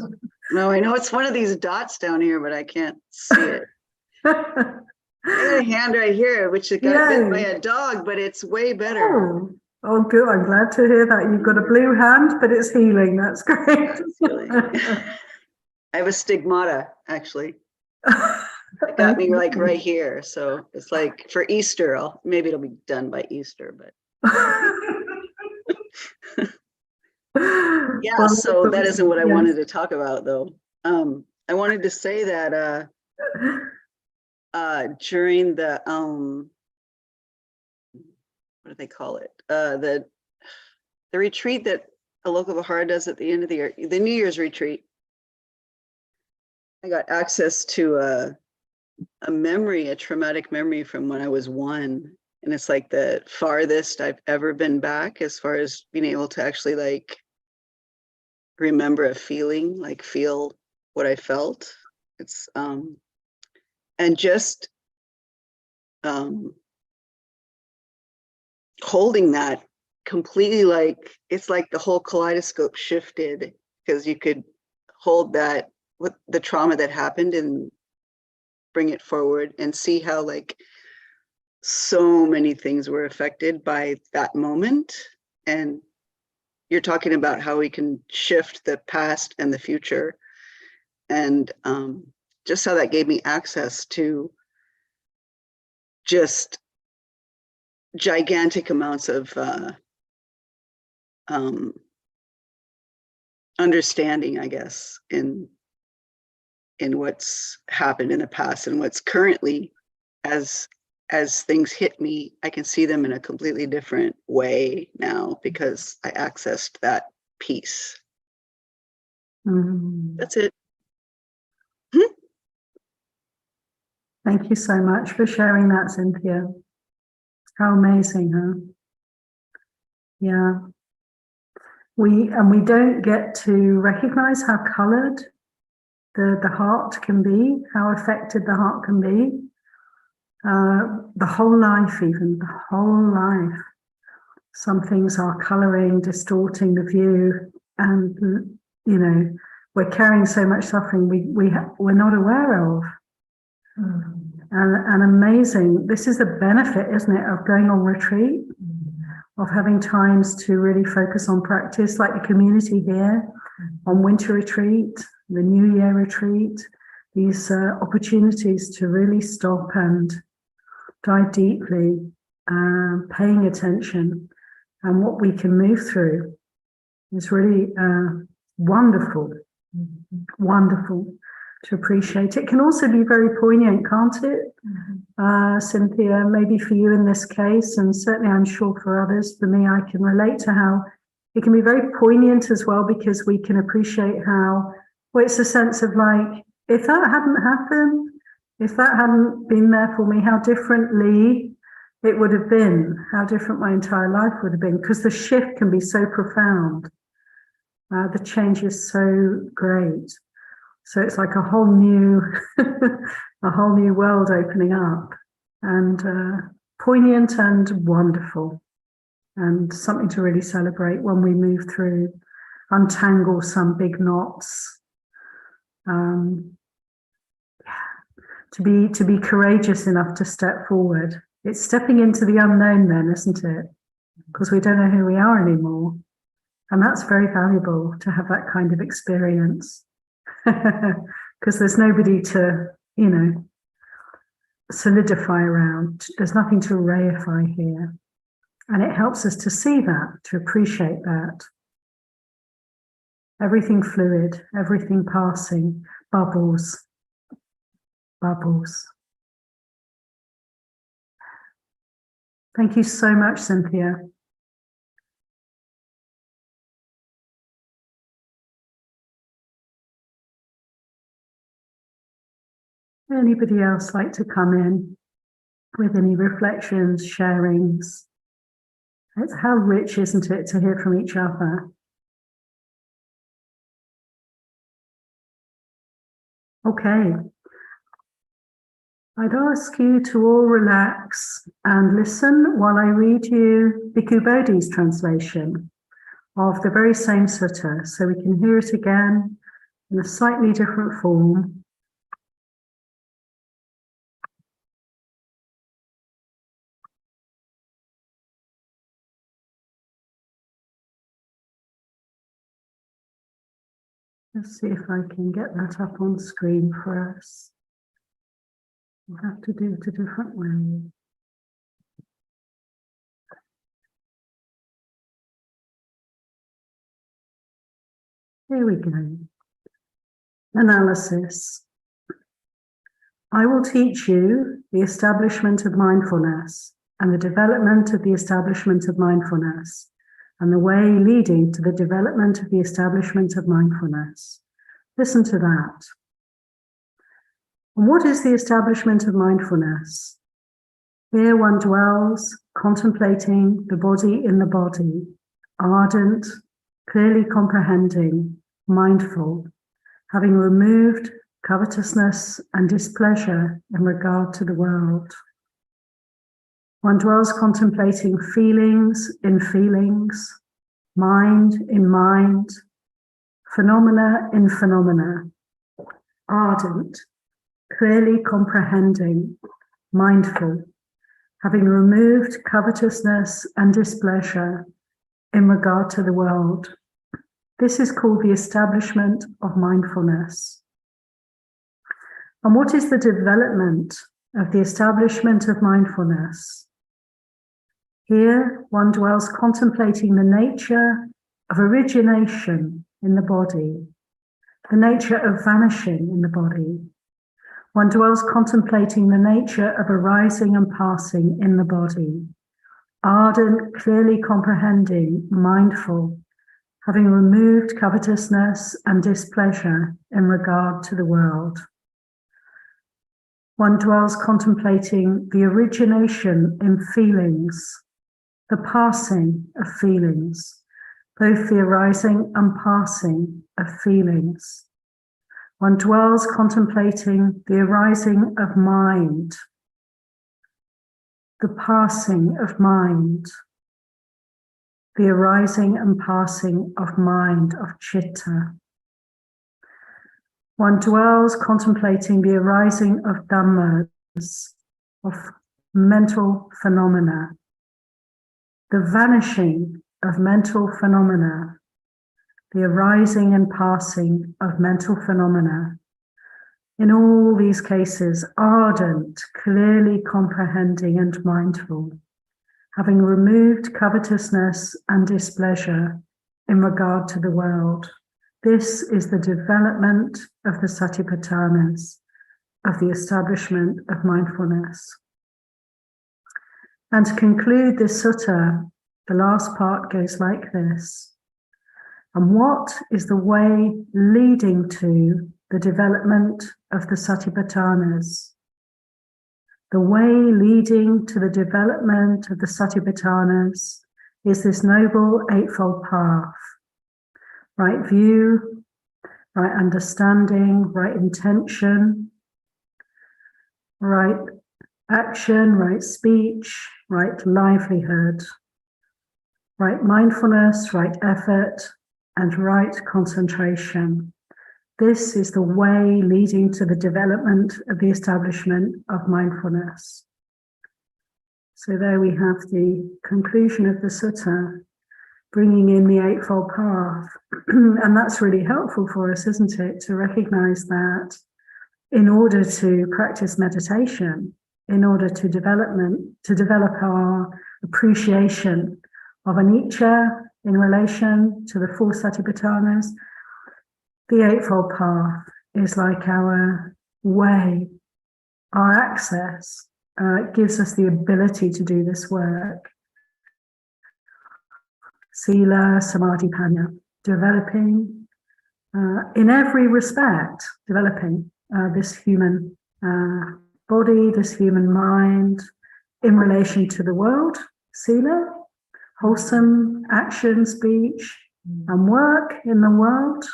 No, I know it's one of these dots down here, but I can't see it. I got a hand right here, which got bit by a dog, but it's way better. Oh, good. I'm glad to hear that. You've got a blue hand, but it's healing. That's great. I have a stigmata, actually. It got me like right here. So it's like for Easter, maybe it'll be done by Easter, but. Yeah, Well, so that isn't what I wanted to talk about, though. I wanted to say that during the what do they call it? The retreat that Aloka Vihara does at the end of the year, the New Year's retreat. I got access to a memory, a traumatic memory from when I was 1. And it's like the farthest I've ever been back as far as being able to actually like remember a feeling, like feel what I felt. It's and just holding that completely, like it's like the whole kaleidoscope shifted because you could hold that with the trauma that happened and bring it forward and see how like so many things were affected by that moment. And you're talking about how we can shift the past and the future, and just how that gave me access to just gigantic amounts of understanding, I guess, in what's happened in the past and what's currently, as things hit me, I can see them in a completely different way now because I accessed that piece. That's it. Thank you so much for sharing that, Cynthia. How amazing, huh? Yeah. We don't get to recognize how colored the heart can be, how affected the heart can be. The whole life, even the whole life. Some things are coloring, distorting the view, and you know, we're carrying so much suffering we're not aware of. And amazing. This is the benefit, isn't it, of going on retreat, of having times to really focus on practice, like the community here on winter retreat, the New Year retreat. These opportunities to really stop and dive deeply, paying attention, and what we can move through is really wonderful, wonderful to appreciate. It can also be very poignant, can't it, Cynthia? Maybe for you in this case, and certainly I'm sure for others. For me, I can relate to how it can be very poignant as well, because we can appreciate how, well, it's a sense of like, if that hadn't happened, if that hadn't been there for me, how differently it would have been, how different my entire life would have been, because the shift can be so profound. The change is so great. So it's like a whole new, a whole new world opening up, and poignant and wonderful, and something to really celebrate when we move through, untangle some big knots. To be courageous enough to step forward It's stepping into the unknown then, isn't it? Because we don't know who we are anymore. And that's very valuable to have that kind of experience. Because there's nobody to, solidify around. There's nothing to reify here. And it helps us to see that, to appreciate that. Everything fluid, everything passing, bubbles, bubbles. Thank you so much, Cynthia. Anybody else like to come in with any reflections, sharings? It's how rich, isn't it, to hear from each other? Okay. I'd ask you to all relax and listen while I read you Bhikkhu Bodhi's translation of the very same sutta, so we can hear it again in a slightly different form. Let's see if I can get that up on screen for us. We'll have to do it a different way. Here we go. Analysis. I will teach you the establishment of mindfulness and the development of the establishment of mindfulness, and the way leading to the development of the establishment of mindfulness. Listen to that. And what is the establishment of mindfulness? Here one dwells, contemplating the body in the body, ardent, clearly comprehending, mindful, having removed covetousness and displeasure in regard to the world. One dwells contemplating feelings in feelings, mind in mind, phenomena in phenomena, ardent, clearly comprehending, mindful, having removed covetousness and displeasure in regard to the world. This is called the establishment of mindfulness. And what is the development of the establishment of mindfulness? Here, one dwells contemplating the nature of origination in the body, the nature of vanishing in the body. One dwells contemplating the nature of arising and passing in the body, ardent, clearly comprehending, mindful, having removed covetousness and displeasure in regard to the world. One dwells contemplating the origination in feelings, the passing of feelings, both the arising and passing of feelings. One dwells contemplating the arising of mind, the passing of mind, the arising and passing of mind, of citta. One dwells contemplating the arising of dhammas, of mental phenomena, the vanishing of mental phenomena, the arising and passing of mental phenomena. In all these cases, ardent, clearly comprehending and mindful, having removed covetousness and displeasure in regard to the world. This is the development of the Satipatthanas, of the establishment of mindfulness. And to conclude this sutta, the last part goes like this. And what is the way leading to the development of the Satipatthanas? The way leading to the development of the Satipatthanas is this noble eightfold path. Right view, right understanding, right intention, right action, right speech, right livelihood, right mindfulness, right effort, and right concentration. This is the way leading to the development of the establishment of mindfulness. So there we have the conclusion of the sutta, bringing in the Eightfold Path. And that's really helpful for us, isn't it? To recognize that in order to practice meditation, in order to develop our appreciation of anicca in relation to the four Satipatthanas, the Eightfold Path is like our way, our access. It gives us the ability to do this work. Sila, Samadhi, Panya, developing in every respect, developing this human body, this human mind in relation to the world, Sila, wholesome action, speech, and work in the world.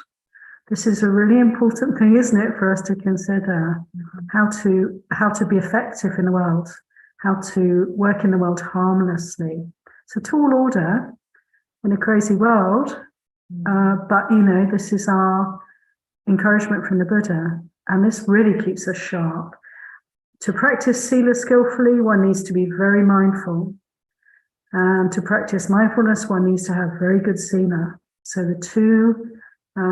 This is a really important thing, isn't it, for us to consider how to be effective in the world, how to work in the world harmlessly. It's a tall order in a crazy world, but this is our encouragement from the Buddha, and this really keeps us sharp. To practice Sila skillfully, one needs to be very mindful, and to practice mindfulness, one needs to have very good Sila. So the two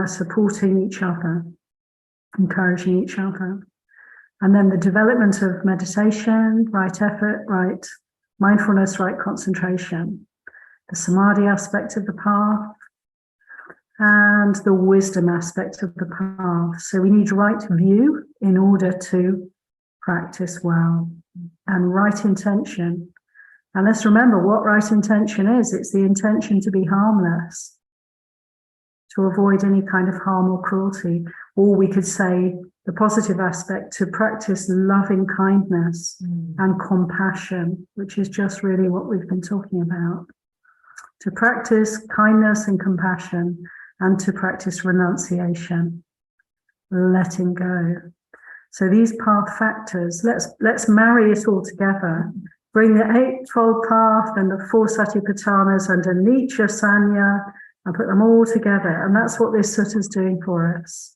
supporting each other, encouraging each other. And then the development of meditation, right effort, right mindfulness, right concentration, the samadhi aspect of the path, and the wisdom aspect of the path. So we need right view in order to practice well, and right intention. And let's remember what right intention is. It's the intention to be harmless, to avoid any kind of harm or cruelty. Or we could say the positive aspect, to practice loving kindness and compassion, which is just really what we've been talking about. To practice kindness and compassion, and to practice renunciation, letting go. So these path factors, let's marry it all together. Bring the Eightfold Path and the four Satipatthanas and anicca, sanya, and put them all together. And that's what this sutta is doing for us.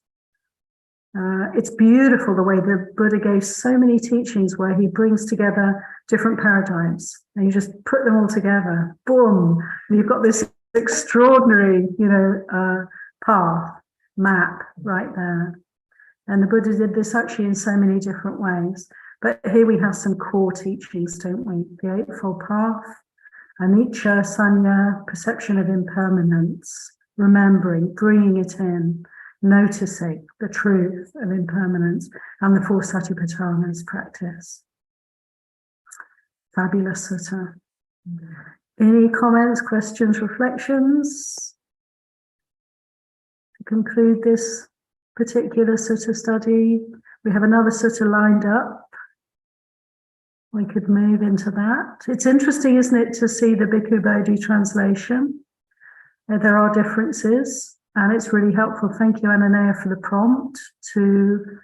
It's beautiful the way the Buddha gave so many teachings where he brings together different paradigms, and you just put them all together. Boom! And you've got this extraordinary, path, map right there. And the Buddha did this actually in so many different ways. But here we have some core teachings, don't we? The Eightfold Path, anicca, sanya, perception of impermanence, remembering, bringing it in, noticing the truth of impermanence, and the four Satipatthanas practice. Fabulous sutta. Any comments, questions, reflections to conclude this particular sutta study? We have another sutta lined up. We could move into that. It's interesting, isn't it, to see the Bhikkhu Bodhi translation. There are differences, and it's really helpful. Thank you, Ananea, for the prompt to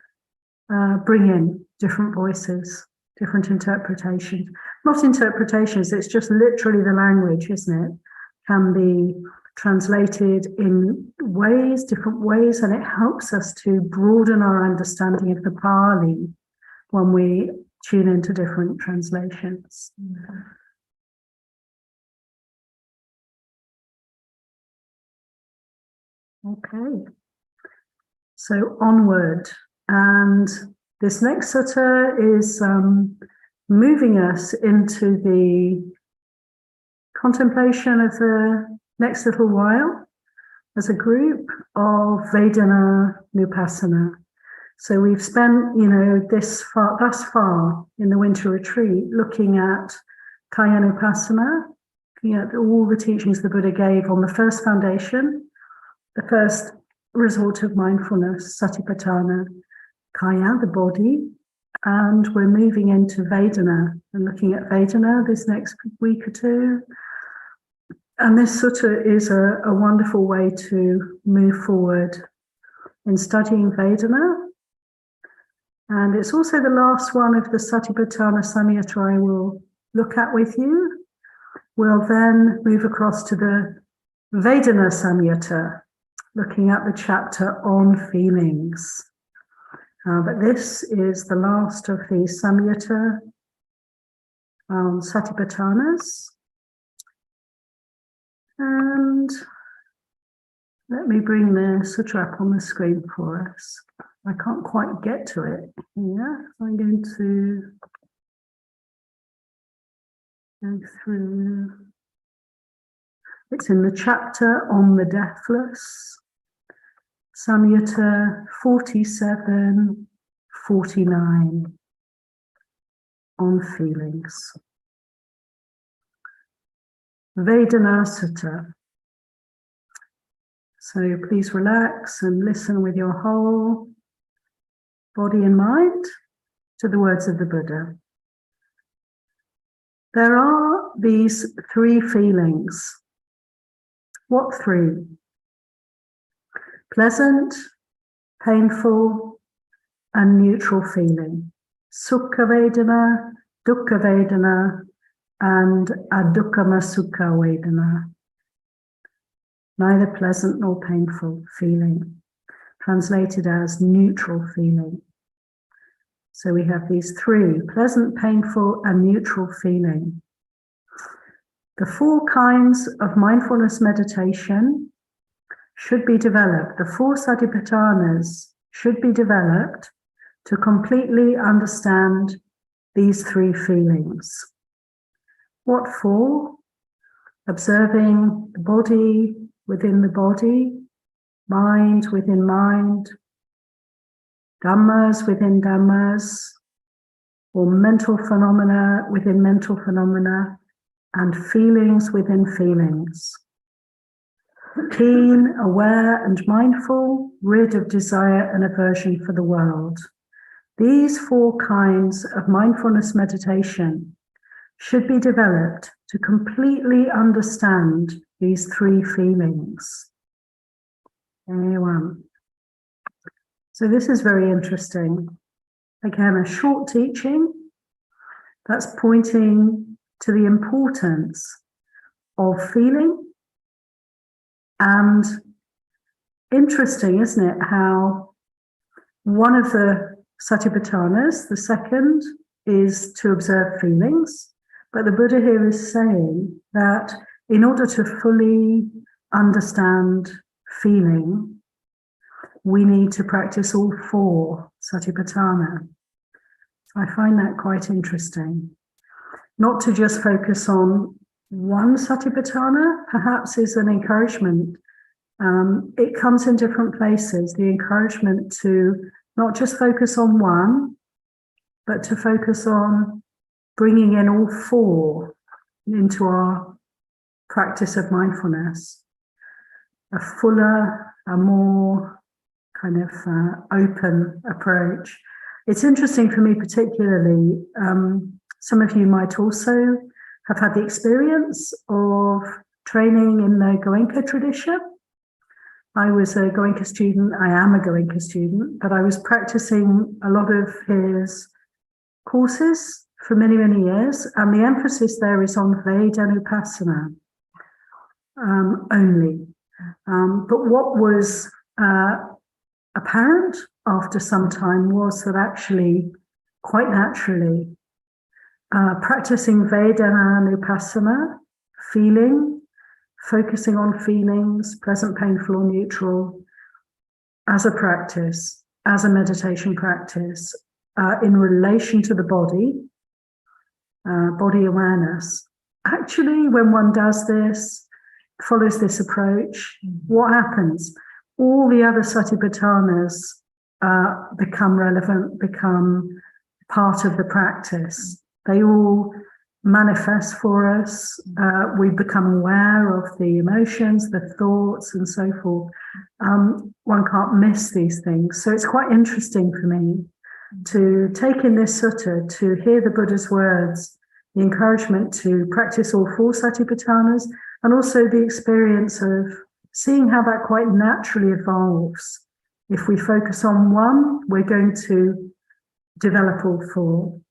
bring in different voices, different interpretations. Not interpretations, it's just literally the language, isn't it? Can be translated in ways, different ways, and it helps us to broaden our understanding of the Pali when we tune into different translations. Okay, so onward, and this next sutta is moving us into the contemplation of the next little while as a group of Vedana Nupassana. So we've spent, thus far in the winter retreat, looking at Kaya Nupassana, looking at all the teachings the Buddha gave on the first foundation, the first resort of mindfulness, Satipatthana, Kaya, the body, and we're moving into Vedana and looking at Vedana this next week or two. And this sutta is a wonderful way to move forward in studying Vedana. And it's also the last one of the Satipatthana Samyutta I will look at with you. We'll then move across to the Vedana Samyutta, looking at the chapter on feelings. But this is the last of the Samyutta Satipatthanas. And let me bring the sutra up on the screen for us. I can't quite get to it here. I'm going to go through. It's in the chapter on the deathless, Samyutta 47-49, on feelings. Vedana Sutta. So please relax and listen with your whole body and mind to the words of the Buddha. There are these three feelings. What three? Pleasant, painful, and neutral feeling. Sukha Vedana, Dukkha Vedana, and Adukkama Sukha Vedana. Neither pleasant nor painful feeling, translated as neutral feeling. So we have these three: pleasant, painful, and neutral feeling. The four kinds of mindfulness meditation should be developed. The four Satipatthanas should be developed to completely understand these three feelings. What for? Observing the body within the body, mind within mind, dhammas within dhammas, or mental phenomena within mental phenomena, and feelings within feelings. Keen, aware, and mindful, rid of desire and aversion for the world. These four kinds of mindfulness meditation should be developed to completely understand these three feelings. Anyone? So this is very interesting. Again, a short teaching that's pointing to the importance of feeling. And interesting, isn't it, how one of the Satipatthanas, the second, is to observe feelings. But the Buddha here is saying that in order to fully understand feeling, we need to practice all four Satipatthana. I find that quite interesting. Not to just focus on one Satipatthana, perhaps, is an encouragement. It comes in different places, the encouragement to not just focus on one, but to focus on bringing in all four into our practice of mindfulness. A fuller, a more kind of open approach. It's interesting for me particularly, some of you might also have had the experience of training in the Goenka tradition. I was a Goenka student, I am a Goenka student, but I was practicing a lot of his courses for many, many years, and the emphasis there is on Vedanupassana only. But what was apparent after some time was that actually, quite naturally, practicing Vedanupassana, feeling, focusing on feelings, pleasant, painful, or neutral, as a practice, as a meditation practice, in relation to the body, body awareness. Actually, when one does this, follows this approach, what happens? All the other Satipatthanas become relevant, become part of the practice. They all manifest for us. We become aware of the emotions, the thoughts, and so forth. One can't miss these things. So it's quite interesting for me to take in this sutta, to hear the Buddha's words, the encouragement to practice all four Satipatthanas, and also the experience of seeing how that quite naturally evolves. If we focus on one, we're going to develop all four.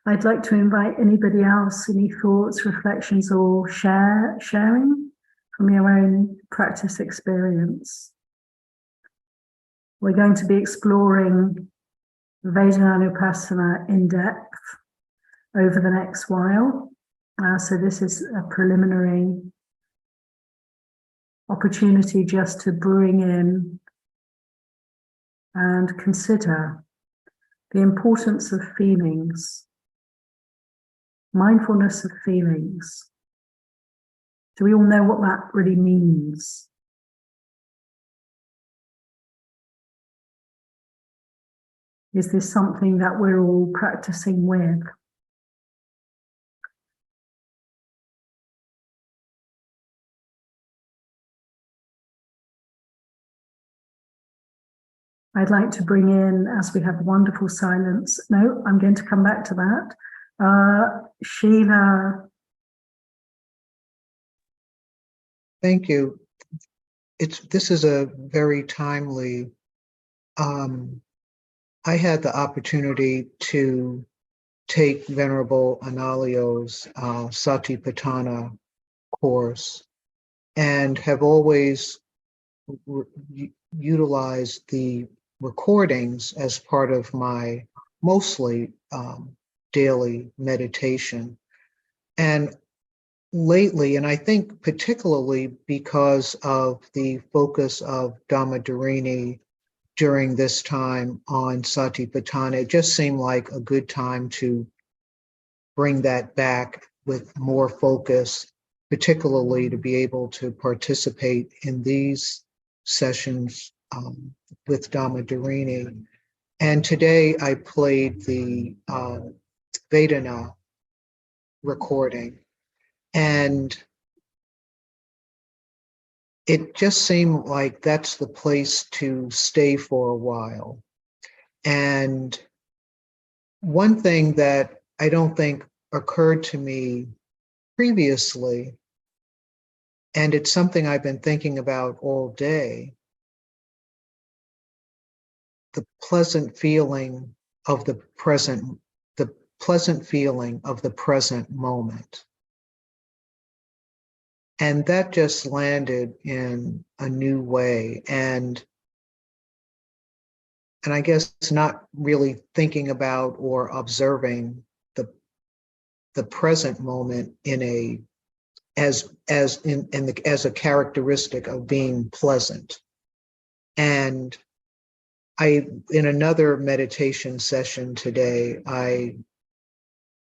I'd like to invite anybody else, any thoughts, reflections, or sharing from your own practice experience. We're going to be exploring Vedanupassana in depth over the next while. So this is a preliminary opportunity just to bring in and consider the importance of feelings, mindfulness of feelings. Do we all know what that really means? Is this something that we're all practicing with? I'd like to bring in, as we have wonderful silence. No, I'm going to come back to that. Sheila. Thank you. This is a very timely. I had the opportunity to take Venerable Analayo's Satipatthana course and have always utilized the recordings as part of my mostly daily meditation. And lately, and I think particularly because of the focus of Dhammadharini during this time on Satipatthana, it just seemed like a good time to bring that back with more focus, particularly to be able to participate in these sessions with Dhammadharini. And today I played the Vedana recording, and it just seemed like that's the place to stay for a while. And one thing that I don't think occurred to me previously, and it's something I've been thinking about all day, the pleasant feeling of the present moment. And that just landed in a new way. And I guess not really thinking about or observing the present moment as a characteristic of being pleasant. And in another meditation session today, I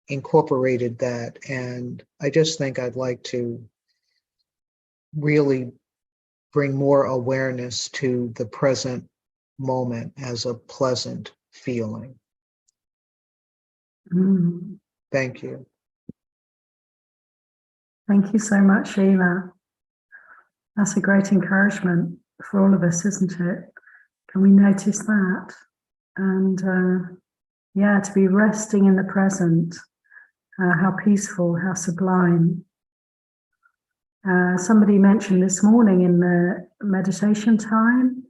incorporated that, and I just think I'd like to really bring more awareness to the present moment as a pleasant feeling. Thank you. Thank you so much, Sheila. That's a great encouragement for all of us, isn't it? Can we notice that? And to be resting in the present, how peaceful, how sublime. Somebody mentioned this morning in the meditation time,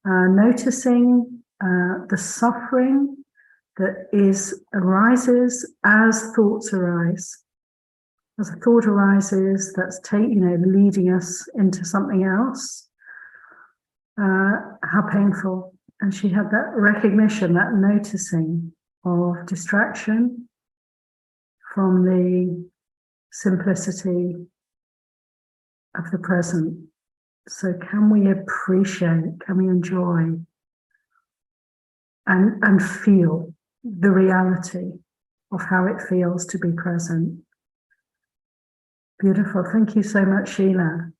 noticing the suffering that arises as thoughts arise. As a thought arises, that's leading us into something else. How painful. And she had that recognition, that noticing of distraction from the simplicity of the present. So can we appreciate, can we enjoy and feel the reality of how it feels to be present? Beautiful. Thank you so much, Sheila.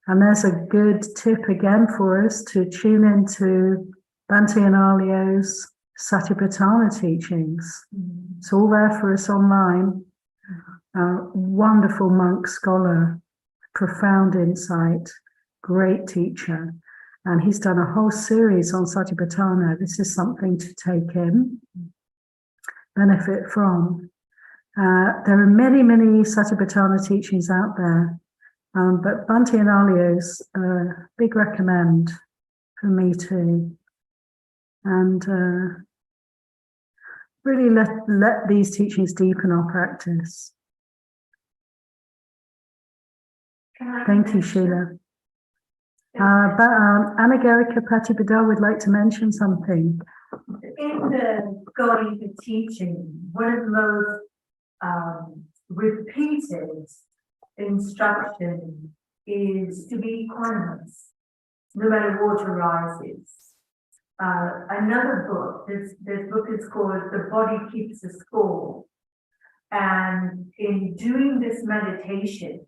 And there's a good tip again for us to tune into Bhante Analayo's Satipatthana teachings. It's all there for us online. Wonderful monk, scholar, profound insight, great teacher. And he's done a whole series on Satipatthana. This is something to take in, benefit from. There are many, many Satipatthana teachings out there, but Bhante Analayo's big recommend for me too. And really let these teachings deepen our practice. Thank you, Sheila. Anna Garika Patipada would like to mention something. In the going to teaching, one of the most repeated instruction is to be equanimous, no matter what arises. Another book, this book is called The Body Keeps a Score. And in doing this meditation,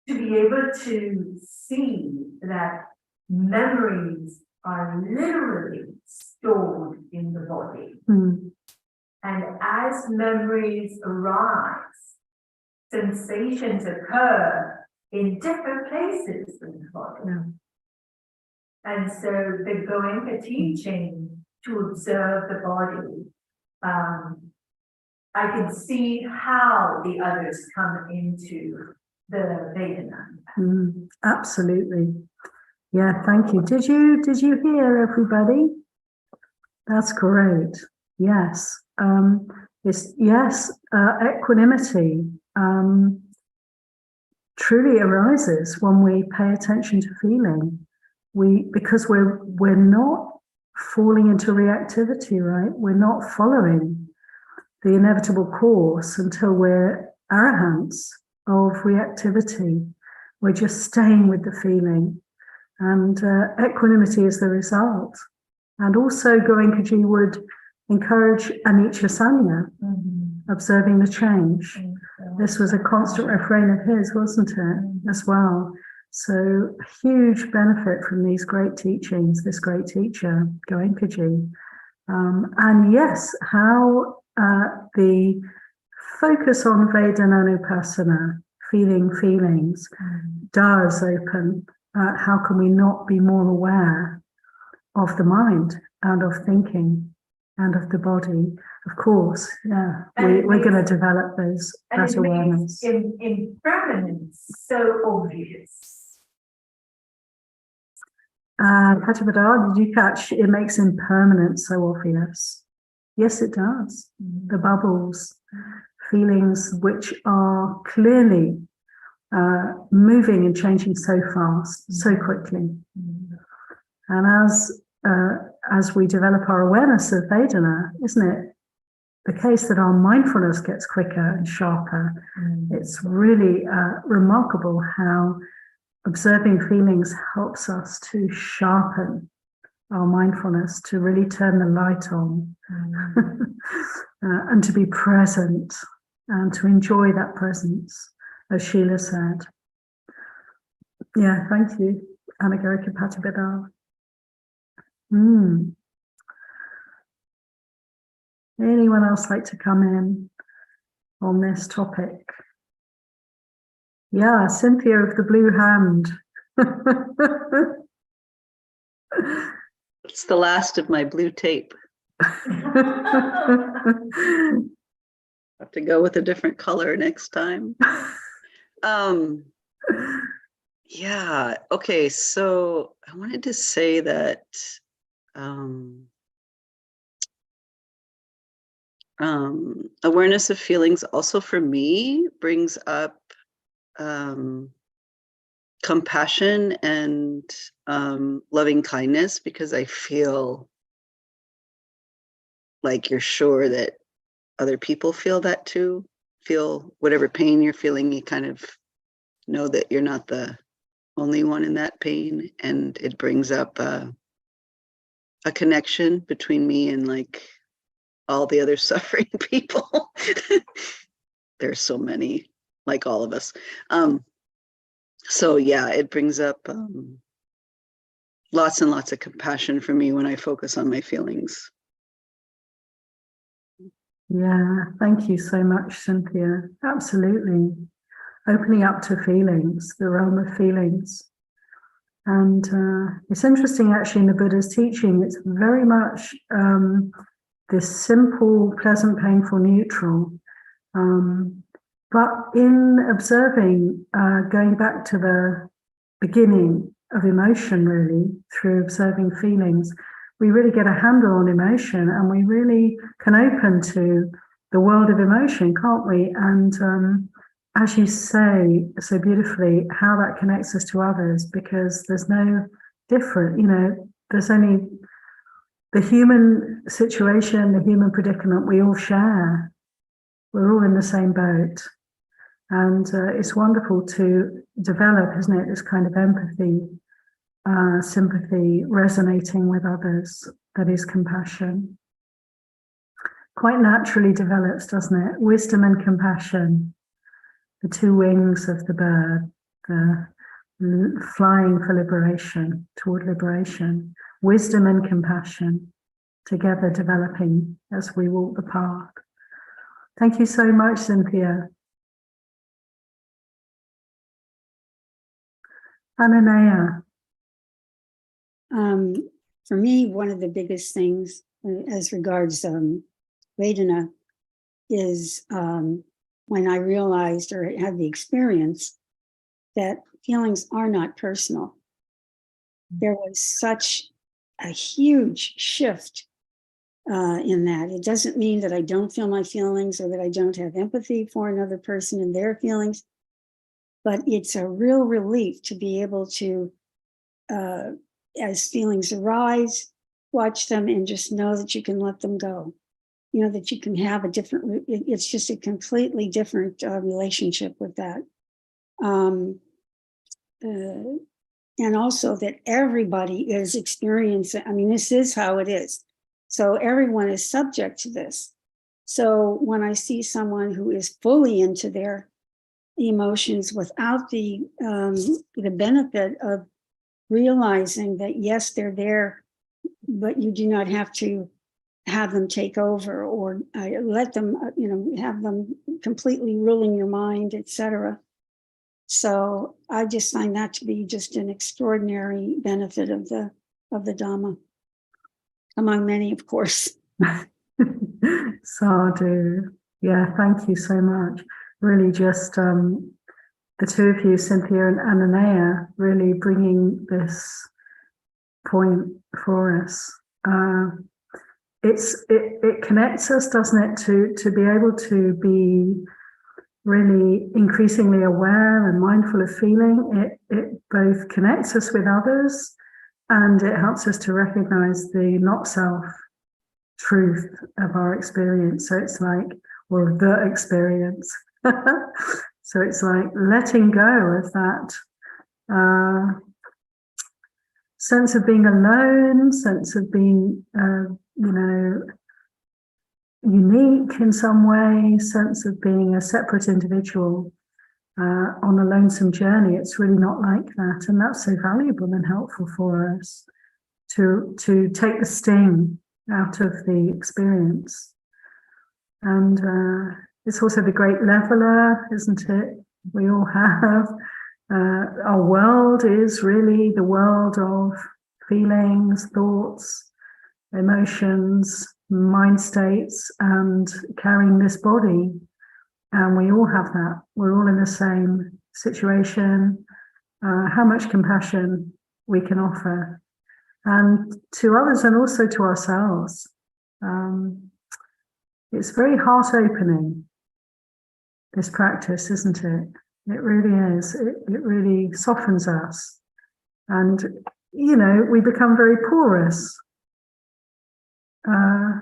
to be able to see that memories are literally stored in the body. Mm. And as memories arise, sensations occur in different places in the body. Yeah. And so the Goenka teaching to observe the body, I can see how the others come into the Vedana. Absolutely. Yeah, thank you. Did you hear, everybody? That's great. Yes. Equanimity truly arises when we pay attention to feeling. Because we're not falling into reactivity, right? We're not following the inevitable course until we're arahants of reactivity. We're just staying with the feeling. And equanimity is the result. And also Goenkaji would encourage anicca sanya, observing the change. This was a constant refrain of his, wasn't it, as well? So huge benefit from these great teachings, this great teacher, Goenkaji. And yes, how the focus on Vedananupasana, feeling feelings, does open. How can we not be more aware of the mind and of thinking and of the body? Of course, yeah, we're going to develop that awareness. Impermanence so obvious. Satipatthanas, did you catch it makes impermanence so obvious? Yes, it does. The bubbles, feelings which are clearly moving and changing so fast, so quickly. And as we develop our awareness of Vedana, isn't it the case that our mindfulness gets quicker and sharper? It's really remarkable how observing feelings helps us to sharpen our mindfulness, to really turn the light on, and to be present and to enjoy that presence, as Sheila said. Yeah, thank you, Anagarika Patibidal. Anyone else like to come in on this topic? Yeah, Cynthia of the blue hand. It's the last of my blue tape. Have to go with a different color next time. Yeah, okay, so I wanted to say that awareness of feelings also for me brings up compassion and loving kindness, because I feel like you're sure that other people feel that too, feel whatever pain you're feeling, you kind of know that you're not the only one in that pain, and it brings up a connection between me and like all the other suffering people. There's so many, like all of us. So yeah, it brings up lots and lots of compassion for me when I focus on my feelings. Yeah, thank you so much, Cynthia. Absolutely. Opening up to feelings, the realm of feelings. And it's interesting, actually, in the Buddha's teaching, it's very much this simple, pleasant, painful, neutral. But in observing, going back to the beginning of emotion, really, through observing feelings, we really get a handle on emotion, and we really can open to the world of emotion, can't we? And as you say so beautifully, how that connects us to others, because there's no different, there's only the human situation, the human predicament we all share. We're all in the same boat. And it's wonderful to develop, isn't it, this kind of empathy, sympathy, resonating with others, that is compassion. Quite naturally develops, doesn't it? Wisdom and compassion, the two wings of the bird, the flying for liberation, toward liberation. Wisdom and compassion together developing as we walk the path. Thank you so much, Cynthia. Ananaya. For me, one of the biggest things as regards Vedana is when I realized or had the experience that feelings are not personal. There was such a huge shift in that. It doesn't mean that I don't feel my feelings or that I don't have empathy for another person and their feelings, but it's a real relief to be able to, as feelings arise, watch them and just know that you can let them go. You know, that you can have a different, it's just a completely different relationship with that. And also that everybody is experiencing, I mean, this is how it is. So everyone is subject to this. So when I see someone who is fully into their emotions without the benefit of realizing that, yes, they're there, but you do not have to have them take over or let them, have them completely ruling your mind, etc. So I just find that to be just an extraordinary benefit of the Dhamma, among many, of course. Sadhu. Yeah, thank you so much. Really just the two of you, Cynthia and Ananaya, really bringing this point for us. It connects us, doesn't it, to be able to be really increasingly aware and mindful of feeling. It both connects us with others and it helps us to recognize the not self truth of our experience. So it's like, or the experience. So it's like letting go of that sense of being alone, sense of being, unique in some way, sense of being a separate individual on a lonesome journey. It's really not like that. And that's so valuable and helpful for us to take the sting out of the experience. And it's also the great leveler, isn't it? We all have. Our world is really the world of feelings, thoughts, emotions, mind states, and carrying this body. And we all have that. We're all in the same situation. How much compassion we can offer, and to others and also to ourselves. It's very heart-opening, this practice, isn't it? It really is. It really softens us. And, we become very porous.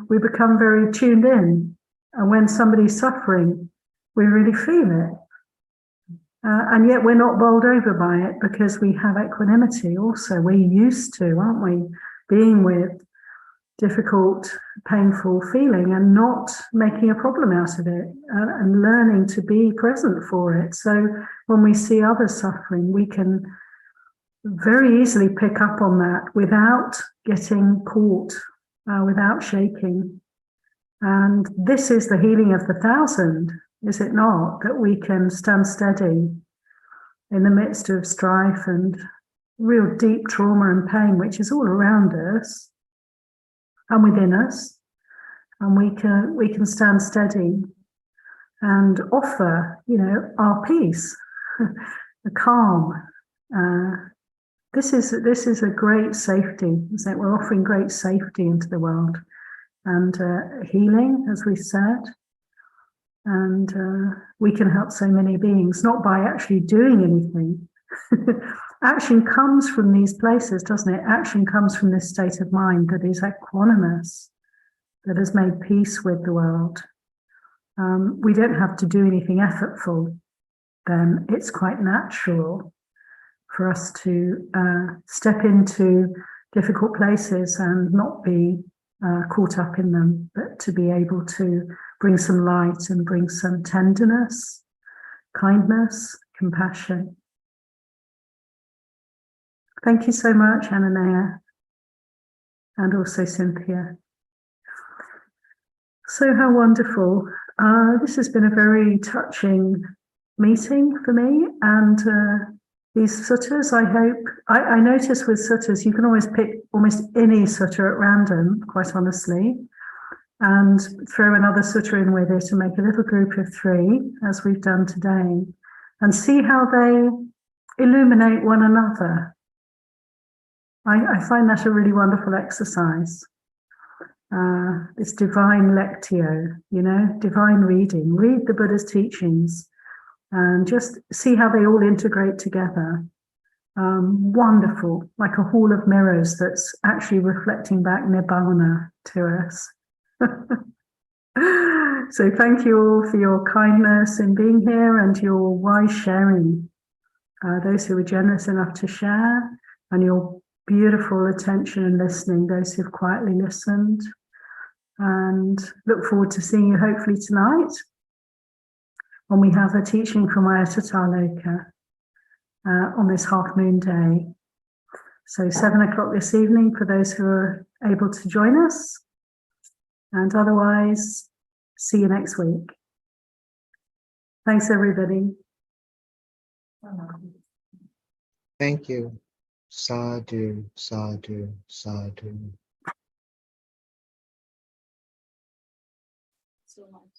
We become very tuned in. And when somebody's suffering, we really feel it. And yet we're not bowled over by it because we have equanimity also. We're used to, aren't we, being with difficult, painful feeling and not making a problem out of it and learning to be present for it. So when we see others suffering, we can very easily pick up on that without getting caught, without shaking. And this is the healing of the thousand, is it not? That we can stand steady in the midst of strife and real deep trauma and pain, which is all around us and within us. And we can stand steady and offer, our peace, a calm. This is a great safety, isn't it? We're offering great safety into the world and healing, as we said. And we can help so many beings, not by actually doing anything. Action comes from these places, doesn't it? Action comes from this state of mind that is equanimous, that has made peace with the world. we don't have to do anything effortful, then it's quite natural for us to step into difficult places and not be caught up in them, but to be able to bring some light and bring some tenderness, kindness, compassion. Thank you so much, Ananea, and also Cynthia. So how wonderful. This has been a very touching meeting for me, and these suttas, I hope, I notice with suttas, you can always pick almost any sutta at random, quite honestly, and throw another sutta in with it and make a little group of 3, as we've done today, and see how they illuminate one another. I find that a really wonderful exercise. This divine lectio, divine reading. Read the Buddha's teachings and just see how they all integrate together. Wonderful, like a hall of mirrors that's actually reflecting back Nibbana to us. So thank you all for your kindness in being here and your wise sharing. Those who were generous enough to share, and your beautiful attention and listening, those who've quietly listened. And look forward to seeing you hopefully tonight when we have a teaching from Ayatthaya on this half moon day. So 7 o'clock this evening for those who are able to join us. And otherwise, see you next week. Thanks, everybody. Thank you. Sadhu, sadhu, sadhu. So much.